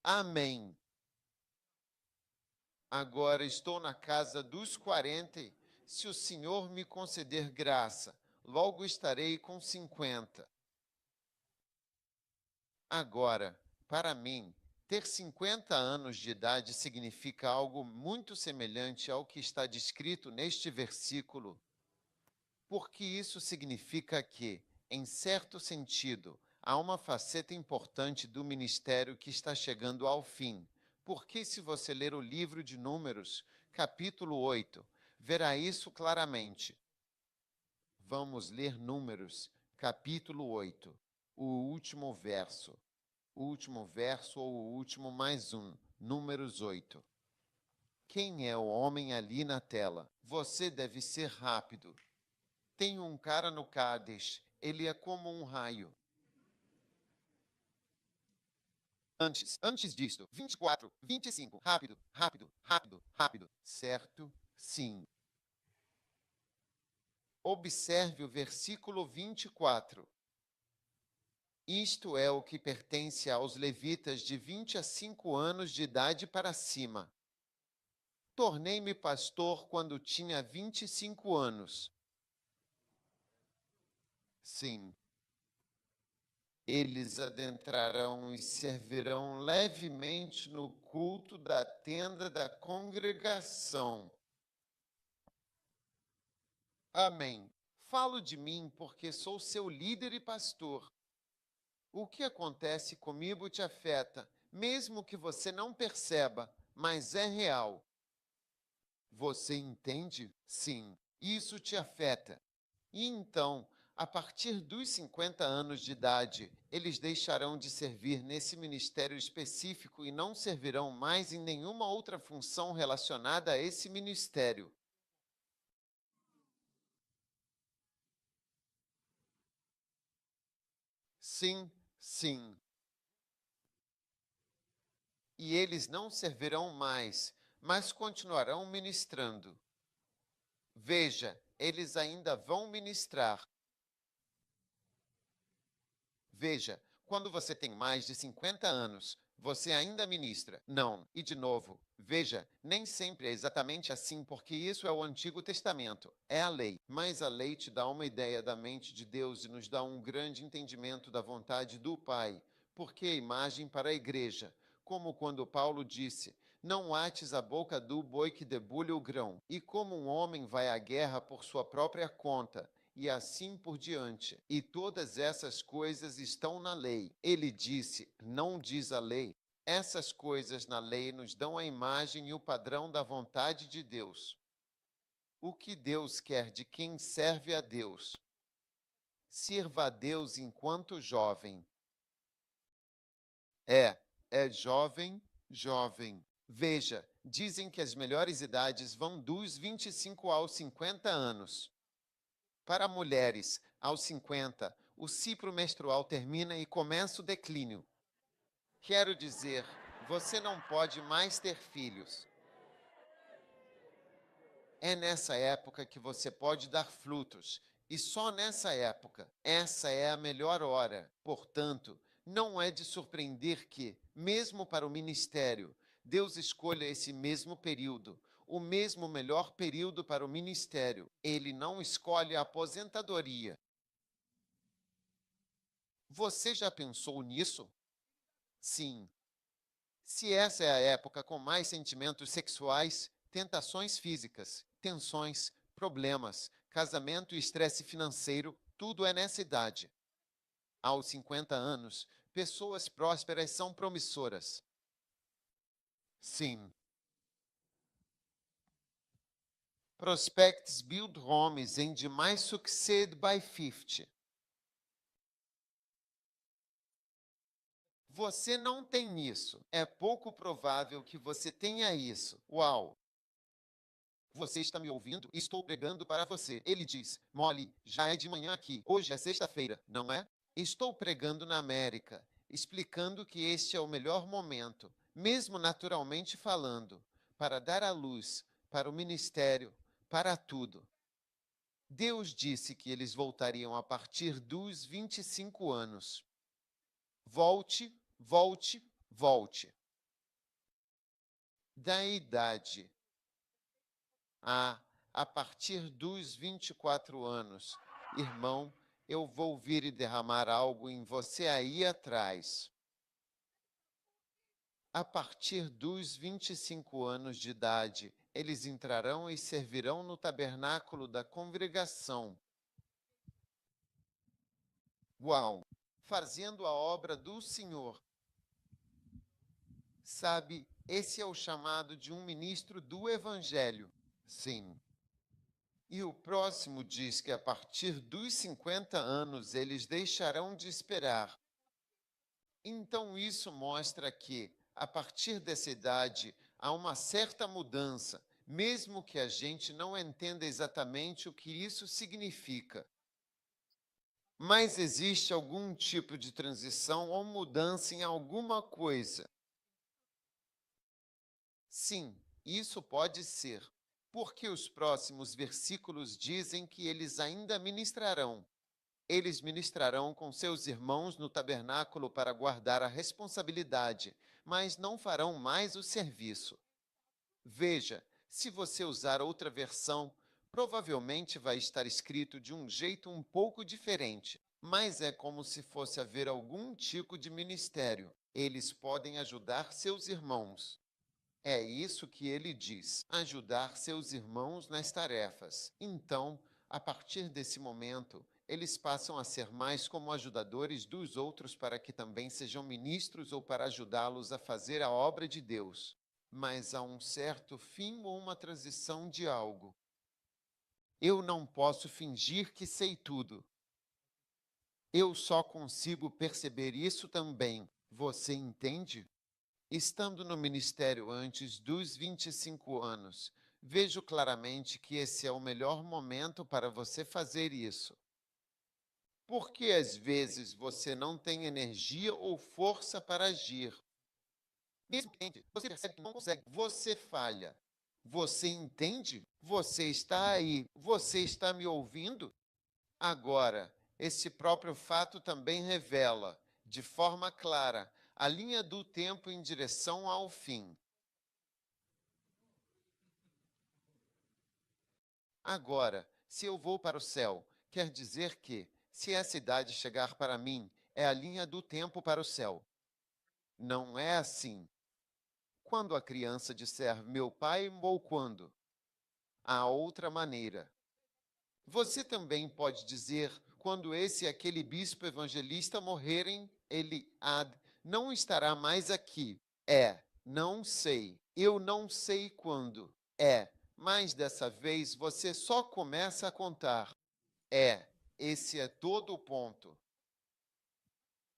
Amém. Agora estou na casa dos 40, se o Senhor me conceder graça, logo estarei com 50. Agora, para mim, ter 50 anos de idade significa algo muito semelhante ao que está descrito neste versículo, porque isso significa que, em certo sentido, há uma faceta importante do ministério que está chegando ao fim. Porque se você ler o livro de Números, capítulo 8, verá isso claramente. Vamos ler Números, capítulo 8, o último verso. O último verso ou o último mais um, Números 8. Quem é o homem ali na tela? Você deve ser rápido. Tem um cara no Cádiz, ele é como um raio. Antes disto, 24, 25, rápido, rápido, rápido, rápido. Certo? Sim. Observe o versículo 24. Isto é o que pertence aos levitas de 20 a 5 anos de idade para cima. Tornei-me pastor quando tinha 25 anos. Sim. Eles adentrarão e servirão levemente no culto da tenda da congregação. Amém. Falo de mim porque sou seu líder e pastor. O que acontece comigo te afeta, mesmo que você não perceba, mas é real. Você entende? Sim, isso te afeta. E então, a partir dos 50 anos de idade, eles deixarão de servir nesse ministério específico e não servirão mais em nenhuma outra função relacionada a esse ministério. Sim, sim. E eles não servirão mais, mas continuarão ministrando. Veja, eles ainda vão ministrar. Veja, quando você tem mais de 50 anos, você ainda ministra. Não. E de novo, veja, nem sempre é exatamente assim, porque isso é o Antigo Testamento. É a lei. Mas a lei te dá uma ideia da mente de Deus e nos dá um grande entendimento da vontade do Pai. Porque a imagem para a igreja, como quando Paulo disse: não ates a boca do boi que debulha o grão. E como um homem vai à guerra por sua própria conta, e assim por diante. E todas essas coisas estão na lei. Ele disse, não diz a lei. Essas coisas na lei nos dão a imagem e o padrão da vontade de Deus. O que Deus quer de quem serve a Deus? Sirva a Deus enquanto jovem. É jovem, jovem. Veja, dizem que as melhores idades vão dos 25 aos 50 anos. Para mulheres, aos 50, o ciclo menstrual termina e começa o declínio. Quero dizer, você não pode mais ter filhos. É nessa época que você pode dar frutos, e só nessa época. Essa é a melhor hora. Portanto, não é de surpreender que, mesmo para o ministério, Deus escolha esse mesmo período, o mesmo melhor período para o ministério. Ele não escolhe a aposentadoria. Você já pensou nisso? Sim. Se essa é a época com mais sentimentos sexuais, tentações físicas, tensões, problemas, casamento e estresse financeiro, tudo é nessa idade. Aos 50 anos, pessoas prósperas são promissoras. Sim. Prospects build homes and might succeed by 50. Você não tem isso. É pouco provável que você tenha isso. Uau! Você está me ouvindo? Estou pregando para você. Ele diz, Molly, já é de manhã aqui. Hoje é sexta-feira, não é? Estou pregando na América, explicando que este é o melhor momento, mesmo naturalmente falando, para dar à luz, para o ministério, para tudo. Deus disse que eles voltariam a partir dos 25 anos. Volte, volte, volte. Da idade a partir dos 24 anos, irmão, eu vou vir e derramar algo em você aí atrás. A partir dos 25 anos de idade, eles entrarão e servirão no tabernáculo da congregação. Uau! Fazendo a obra do Senhor. Sabe, esse é o chamado de um ministro do Evangelho. Sim. E o próximo diz que a partir dos 50 anos eles deixarão de esperar. Então isso mostra que, a partir dessa idade, há uma certa mudança, mesmo que a gente não entenda exatamente o que isso significa. Mas existe algum tipo de transição ou mudança em alguma coisa. Sim, isso pode ser, porque os próximos versículos dizem que eles ainda ministrarão. Eles ministrarão com seus irmãos no tabernáculo para guardar a responsabilidade, mas não farão mais o serviço. Veja, se você usar outra versão, provavelmente vai estar escrito de um jeito um pouco diferente, mas é como se fosse haver algum tipo de ministério. Eles podem ajudar seus irmãos. É isso que ele diz, ajudar seus irmãos nas tarefas. Então, a partir desse momento, eles passam a ser mais como ajudadores dos outros para que também sejam ministros ou para ajudá-los a fazer a obra de Deus. Mas há um certo fim ou uma transição de algo. Eu não posso fingir que sei tudo. Eu só consigo perceber isso também. Você entende? Estando no ministério antes dos 25 anos, vejo claramente que esse é o melhor momento para você fazer isso. Porque às vezes você não tem energia ou força para agir. Mesmo que você percebe que não consegue, você falha. Você entende? Você está aí. Você está me ouvindo? Agora, esse próprio fato também revela, de forma clara, a linha do tempo em direção ao fim. Agora, se eu vou para o céu, quer dizer que, se essa idade chegar para mim, é a linha do tempo para o céu. Não é assim. Quando a criança disser meu pai ou quando, há outra maneira. Você também pode dizer quando esse e aquele bispo evangelista morrerem, ele não estará mais aqui. Não sei. Eu não sei quando. Mas dessa vez você só começa a contar. Esse é todo o ponto.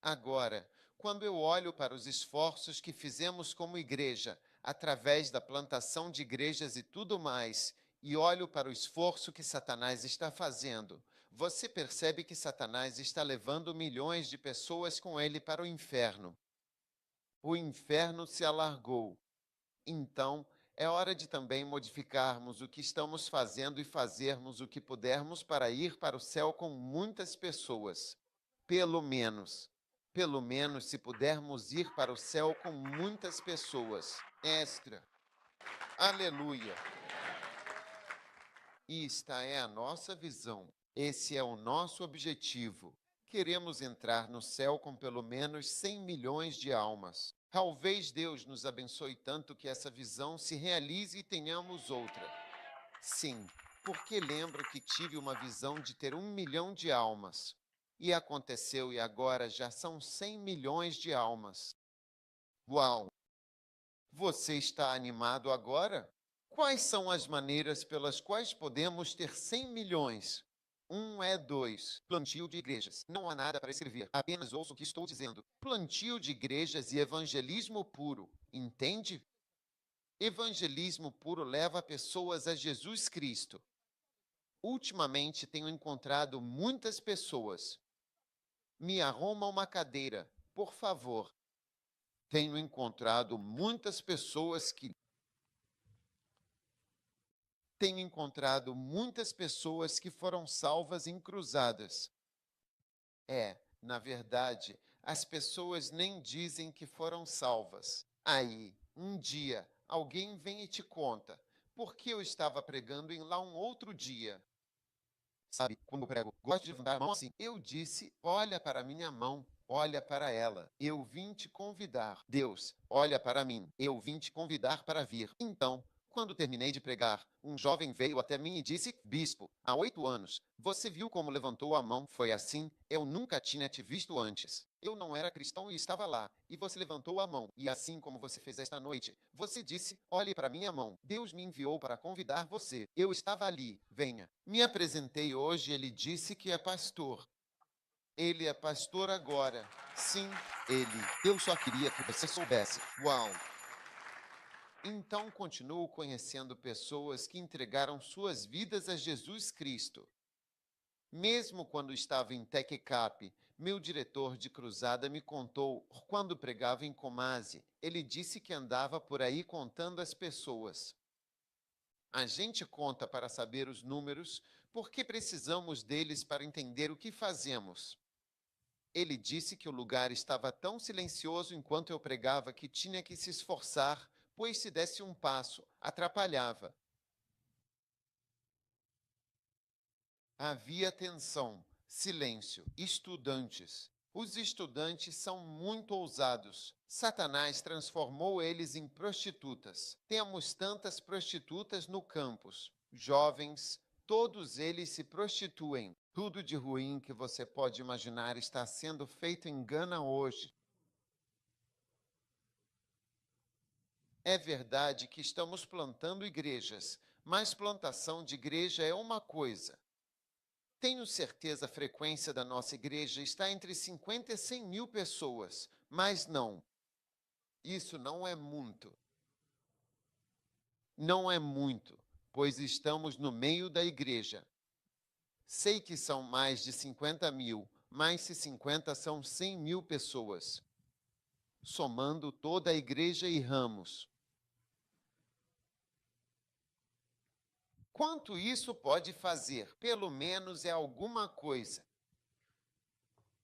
Agora, quando eu olho para os esforços que fizemos como igreja, através da plantação de igrejas e tudo mais, e olho para o esforço que Satanás está fazendo, você percebe que Satanás está levando milhões de pessoas com ele para o inferno. O inferno se alargou. Então, é hora de também modificarmos o que estamos fazendo e fazermos o que pudermos para ir para o céu com muitas pessoas. Pelo menos, se pudermos ir para o céu com muitas pessoas. Extra. Aleluia. E esta é a nossa visão. Esse é o nosso objetivo. Queremos entrar no céu com pelo menos 100 milhões de almas. Talvez Deus nos abençoe tanto que essa visão se realize e tenhamos outra. Sim, porque lembro que tive uma visão de ter 1 milhão de almas. E aconteceu e agora já são 100 milhões de almas. Uau! Você está animado agora? Quais são as maneiras pelas quais podemos ter 100 milhões? 2. Plantio de igrejas. Não há nada para escrever, apenas ouço o que estou dizendo. Plantio de igrejas e evangelismo puro. Entende? Evangelismo puro leva pessoas a Jesus Cristo. Ultimamente tenho encontrado muitas pessoas. Me arruma uma cadeira, por favor. Tenho encontrado muitas pessoas que foram salvas em cruzadas. Na verdade, as pessoas nem dizem que foram salvas. Aí, um dia, alguém vem e te conta, porque eu estava pregando em lá um outro dia. Sabe, quando eu prego, gosto de levantar a mão assim. Eu disse, olha para minha mão, olha para ela. Eu vim te convidar. Deus, olha para mim. Eu vim te convidar para vir. Então, quando terminei de pregar, um jovem veio até mim e disse, bispo, há 8 anos, você viu como levantou a mão? Foi assim? Eu nunca tinha te visto antes. Eu não era cristão e estava lá, e você levantou a mão, e assim como você fez esta noite, você disse, olhe para minha mão, Deus me enviou para convidar você. Eu estava ali, venha. Me apresentei hoje, ele disse que é pastor. Ele é pastor agora. Sim, ele. Eu só queria que você soubesse. Uau! Então continuo conhecendo pessoas que entregaram suas vidas a Jesus Cristo. Mesmo quando estava em TechCap, meu diretor de cruzada me contou, quando pregava em Kumasi, ele disse que andava por aí contando as pessoas. A gente conta para saber os números, Porque precisamos deles para entender o que fazemos. Ele disse que o lugar estava tão silencioso enquanto eu pregava que tinha que se esforçar, pois se desse um passo, atrapalhava. Havia tensão, silêncio, estudantes. Os estudantes são muito ousados. Satanás transformou eles em prostitutas. Temos tantas prostitutas no campus. Jovens, todos eles se prostituem. Tudo de ruim que você pode imaginar está sendo feito em Gana hoje. É verdade que estamos plantando igrejas, mas plantação de igreja é uma coisa. Tenho certeza a frequência da nossa igreja está entre 50 e 100 mil pessoas, mas não. Isso não é muito. Não é muito, pois estamos no meio da igreja. Sei que são mais de 50 mil, mas se 50 são 100 mil pessoas, somando toda a igreja e ramos. Quanto isso pode fazer? Pelo menos é alguma coisa.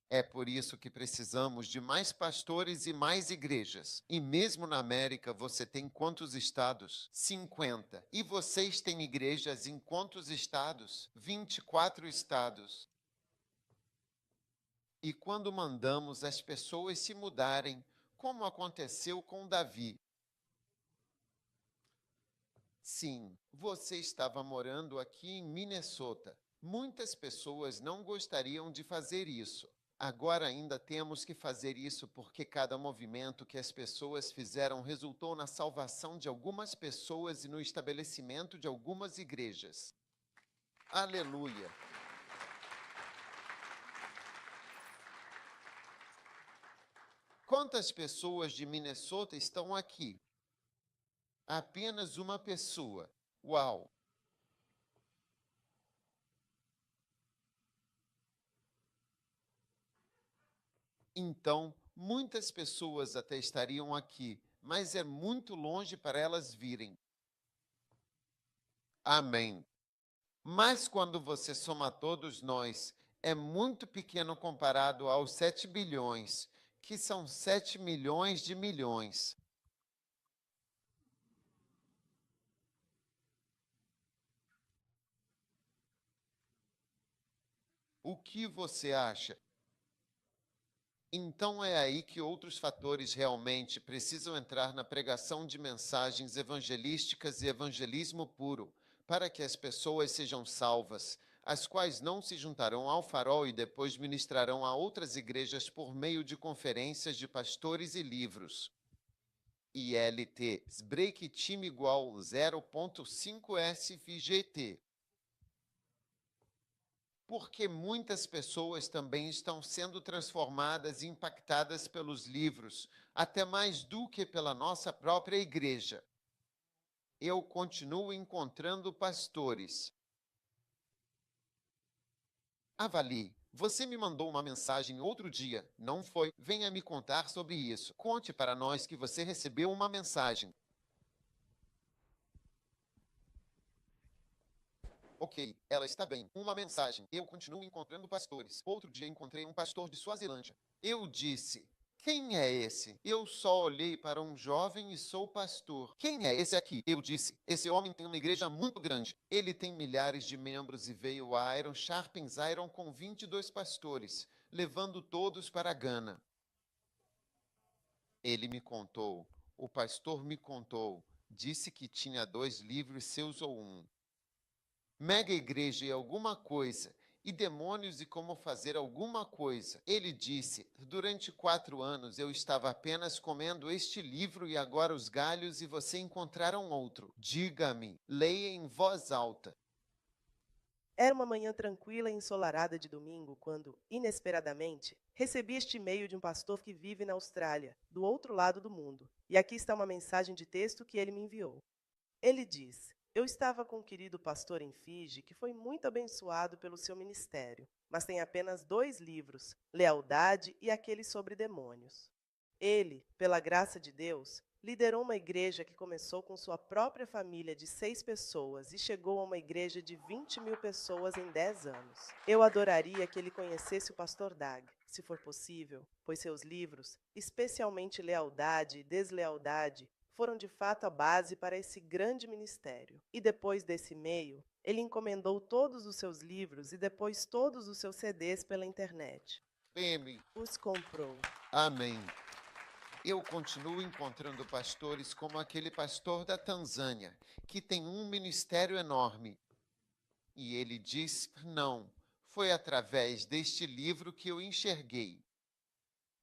É por isso que precisamos de mais pastores e mais igrejas. E mesmo na América, você tem quantos estados? 50. E vocês têm igrejas em quantos estados? 24 estados. E quando mandamos as pessoas se mudarem, como aconteceu com Davi? Sim, você estava morando aqui em Minnesota. Muitas pessoas não gostariam de fazer isso. Agora ainda temos que fazer isso porque cada movimento que as pessoas fizeram resultou na salvação de algumas pessoas e no estabelecimento de algumas igrejas. Aleluia! Quantas pessoas de Minnesota estão aqui? Apenas uma pessoa. Uau! Então, muitas pessoas até estariam aqui, mas é muito longe para elas virem. Amém. Mas quando você soma todos nós, é muito pequeno comparado aos 7 bilhões, que são 7 milhões de milhões. O que você acha? Então é aí que outros fatores realmente precisam entrar na pregação de mensagens evangelísticas e evangelismo puro, para que as pessoas sejam salvas, as quais não se juntarão ao farol e depois ministrarão a outras igrejas por meio de conferências de pastores e livros. ILT, break time igual 0.5 SVGT. Porque muitas pessoas também estão sendo transformadas e impactadas pelos livros, até mais do que pela nossa própria igreja. Eu continuo encontrando pastores. Avalie. Você me mandou uma mensagem outro dia, não foi? Venha me contar sobre isso. Conte para nós que você recebeu uma mensagem. Ok, ela está bem. Uma mensagem. Eu continuo encontrando pastores. Outro dia encontrei um pastor de Suazilândia. Eu disse: quem é esse? Eu só olhei para um jovem e sou pastor. Quem é esse aqui? Eu disse: esse homem tem uma igreja muito grande. Ele tem milhares de membros e veio a Iron Sharpens Iron com 22 pastores, levando todos para Gana. Ele me contou. O pastor me contou. Disse que tinha 2 livros seus ou um. Mega igreja e alguma coisa, e demônios e como fazer alguma coisa. Ele disse, durante 4 anos eu estava apenas comendo este livro e agora os galhos e você encontraram outro. Diga-me, leia em voz alta. Era uma manhã tranquila e ensolarada de domingo quando, inesperadamente, recebi este e-mail de um pastor que vive na Austrália, do outro lado do mundo. E aqui está uma mensagem de texto que ele me enviou. Ele diz: eu estava com um querido pastor em Fiji que foi muito abençoado pelo seu ministério, mas tem apenas 2 livros, Lealdade e aquele sobre demônios. Ele, pela graça de Deus, Liderou uma igreja que começou com sua própria família de 6 pessoas e chegou a uma igreja de 20.000 pessoas em 10 anos. Eu adoraria que ele conhecesse o pastor Dag, se for possível, pois seus livros, especialmente Lealdade e Deslealdade, foram de fato a base para esse grande ministério. E depois desse meio, ele encomendou todos os seus livros e depois todos os seus CDs pela internet. Ele. Os comprou. Amém. Eu continuo encontrando pastores como aquele pastor da Tanzânia, que tem um ministério enorme. E ele diz: não, foi através deste livro que eu enxerguei.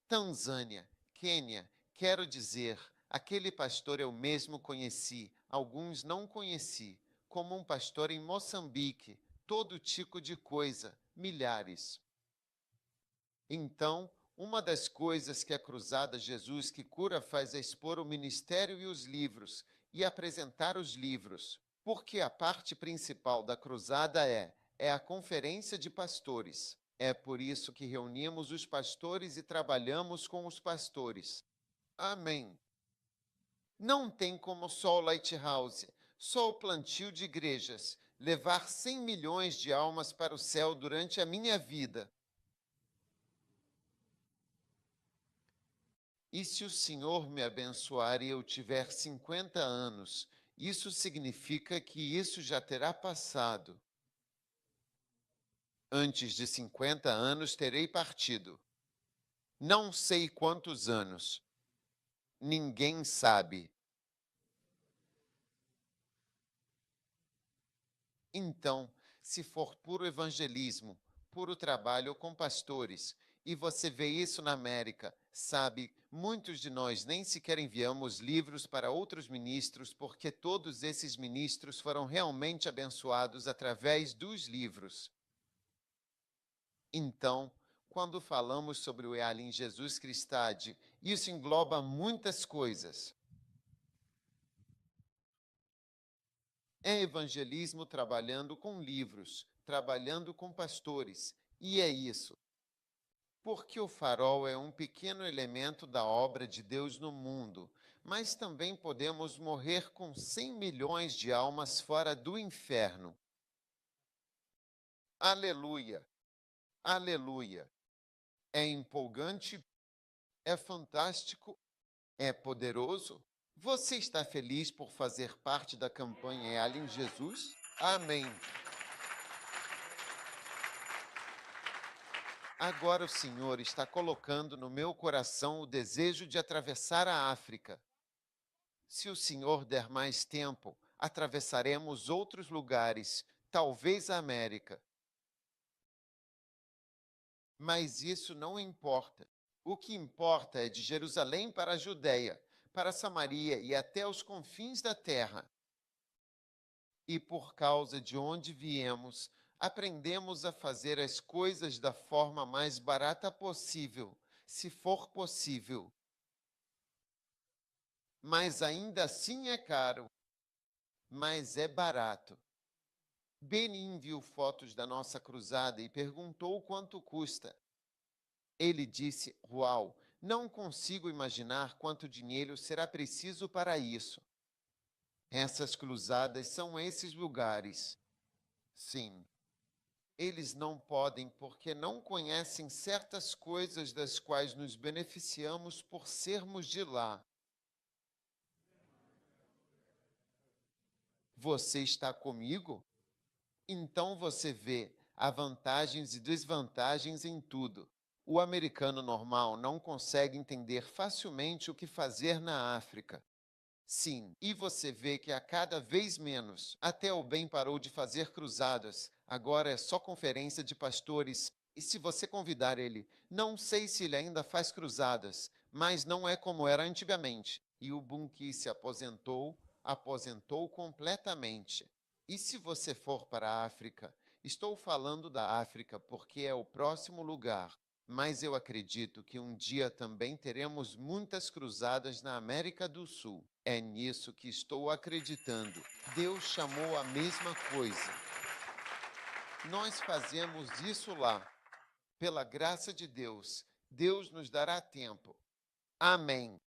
Tanzânia, Quênia, quero dizer, aquele pastor eu mesmo conheci, alguns não conheci, como um pastor em Moçambique, todo tipo de coisa, milhares. Então, uma das coisas que a Cruzada Jesus que Cura faz é expor o ministério e os livros, e apresentar os livros, porque a parte principal da Cruzada é a conferência de pastores. É por isso que reunimos os pastores e trabalhamos com os pastores. Amém. Não tem como só o Lighthouse, só o plantio de igrejas, levar 100 milhões de almas para o céu durante a minha vida. E se o Senhor me abençoar e eu tiver 50 anos, isso significa que isso já terá passado. Antes de 50 anos terei partido. Não sei quantos anos. Ninguém sabe. Então, se for puro evangelismo, puro trabalho com pastores, e você vê isso na América, sabe, muitos de nós nem sequer enviamos livros para outros ministros, porque todos esses ministros foram realmente abençoados através dos livros. Então, quando falamos sobre o Ealim Jesus Cristade, isso engloba muitas coisas. É evangelismo trabalhando com livros, trabalhando com pastores, e é isso. Porque o farol é um pequeno elemento da obra de Deus no mundo, mas também podemos morrer com 100 milhões de almas fora do inferno. Aleluia! Aleluia! É empolgante, é fantástico, é poderoso. Você está feliz por fazer parte da campanha Ealim Jesus? Amém! Agora o Senhor está colocando no meu coração o desejo de atravessar a África. Se o Senhor der mais tempo, atravessaremos outros lugares, talvez a América. Mas isso não importa. O que importa é de Jerusalém para a Judéia, para Samaria e até os confins da terra. E por causa de onde viemos, aprendemos a fazer as coisas da forma mais barata possível, se for possível. Mas ainda assim é caro, mas é barato. Benin viu fotos da nossa cruzada e perguntou quanto custa. Ele disse: uau, não consigo imaginar quanto dinheiro será preciso para isso. Essas cruzadas são esses lugares. Sim. Eles não podem porque não conhecem certas coisas das quais nos beneficiamos por sermos de lá. Você está comigo? Então você vê, há vantagens e desvantagens em tudo. O americano normal não consegue entender facilmente o que fazer na África. Sim, e você vê que a cada vez menos, até o bem parou de fazer cruzadas, agora é só conferência de pastores. E se você convidar ele, não sei se ele ainda faz cruzadas, mas não é como era antigamente. E o Bunki se aposentou completamente. E se você for para a África, estou falando da África porque é o próximo lugar. Mas eu acredito que um dia também teremos muitas cruzadas na América do Sul. É nisso que estou acreditando. Deus chamou a mesma coisa. Nós fazemos isso lá. Pela graça de Deus, Deus nos dará tempo. Amém.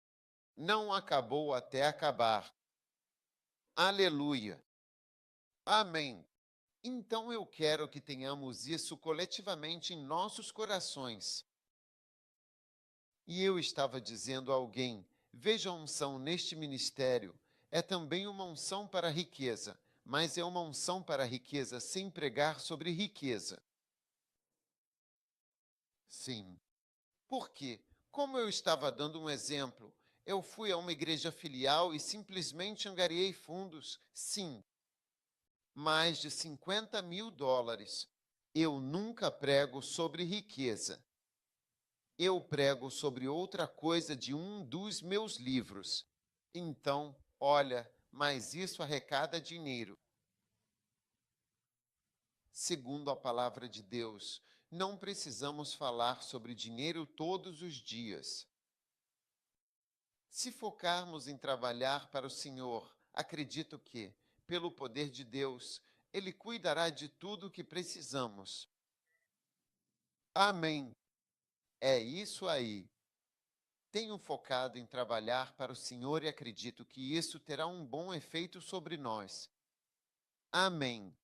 não acabou até acabar. Aleluia. Amém. Então eu quero que tenhamos isso coletivamente em nossos corações. E eu estava dizendo a alguém: veja a unção neste ministério. É também uma unção para a riqueza, mas é uma unção para a riqueza sem pregar sobre riqueza. Sim. Por quê? Como eu estava dando um exemplo, eu fui a uma igreja filial e simplesmente angariei fundos. Sim, mais de US$ 50.000. Eu nunca prego sobre riqueza. Eu prego sobre outra coisa de um dos meus livros. Então, olha, mas isso arrecada dinheiro. Segundo a palavra de Deus, não precisamos falar sobre dinheiro todos os dias. Se focarmos em trabalhar para o Senhor, acredito que, pelo poder de Deus, Ele cuidará de tudo o que precisamos. Amém. É isso aí. Tenho focado em trabalhar para o Senhor e acredito que isso terá um bom efeito sobre nós. Amém.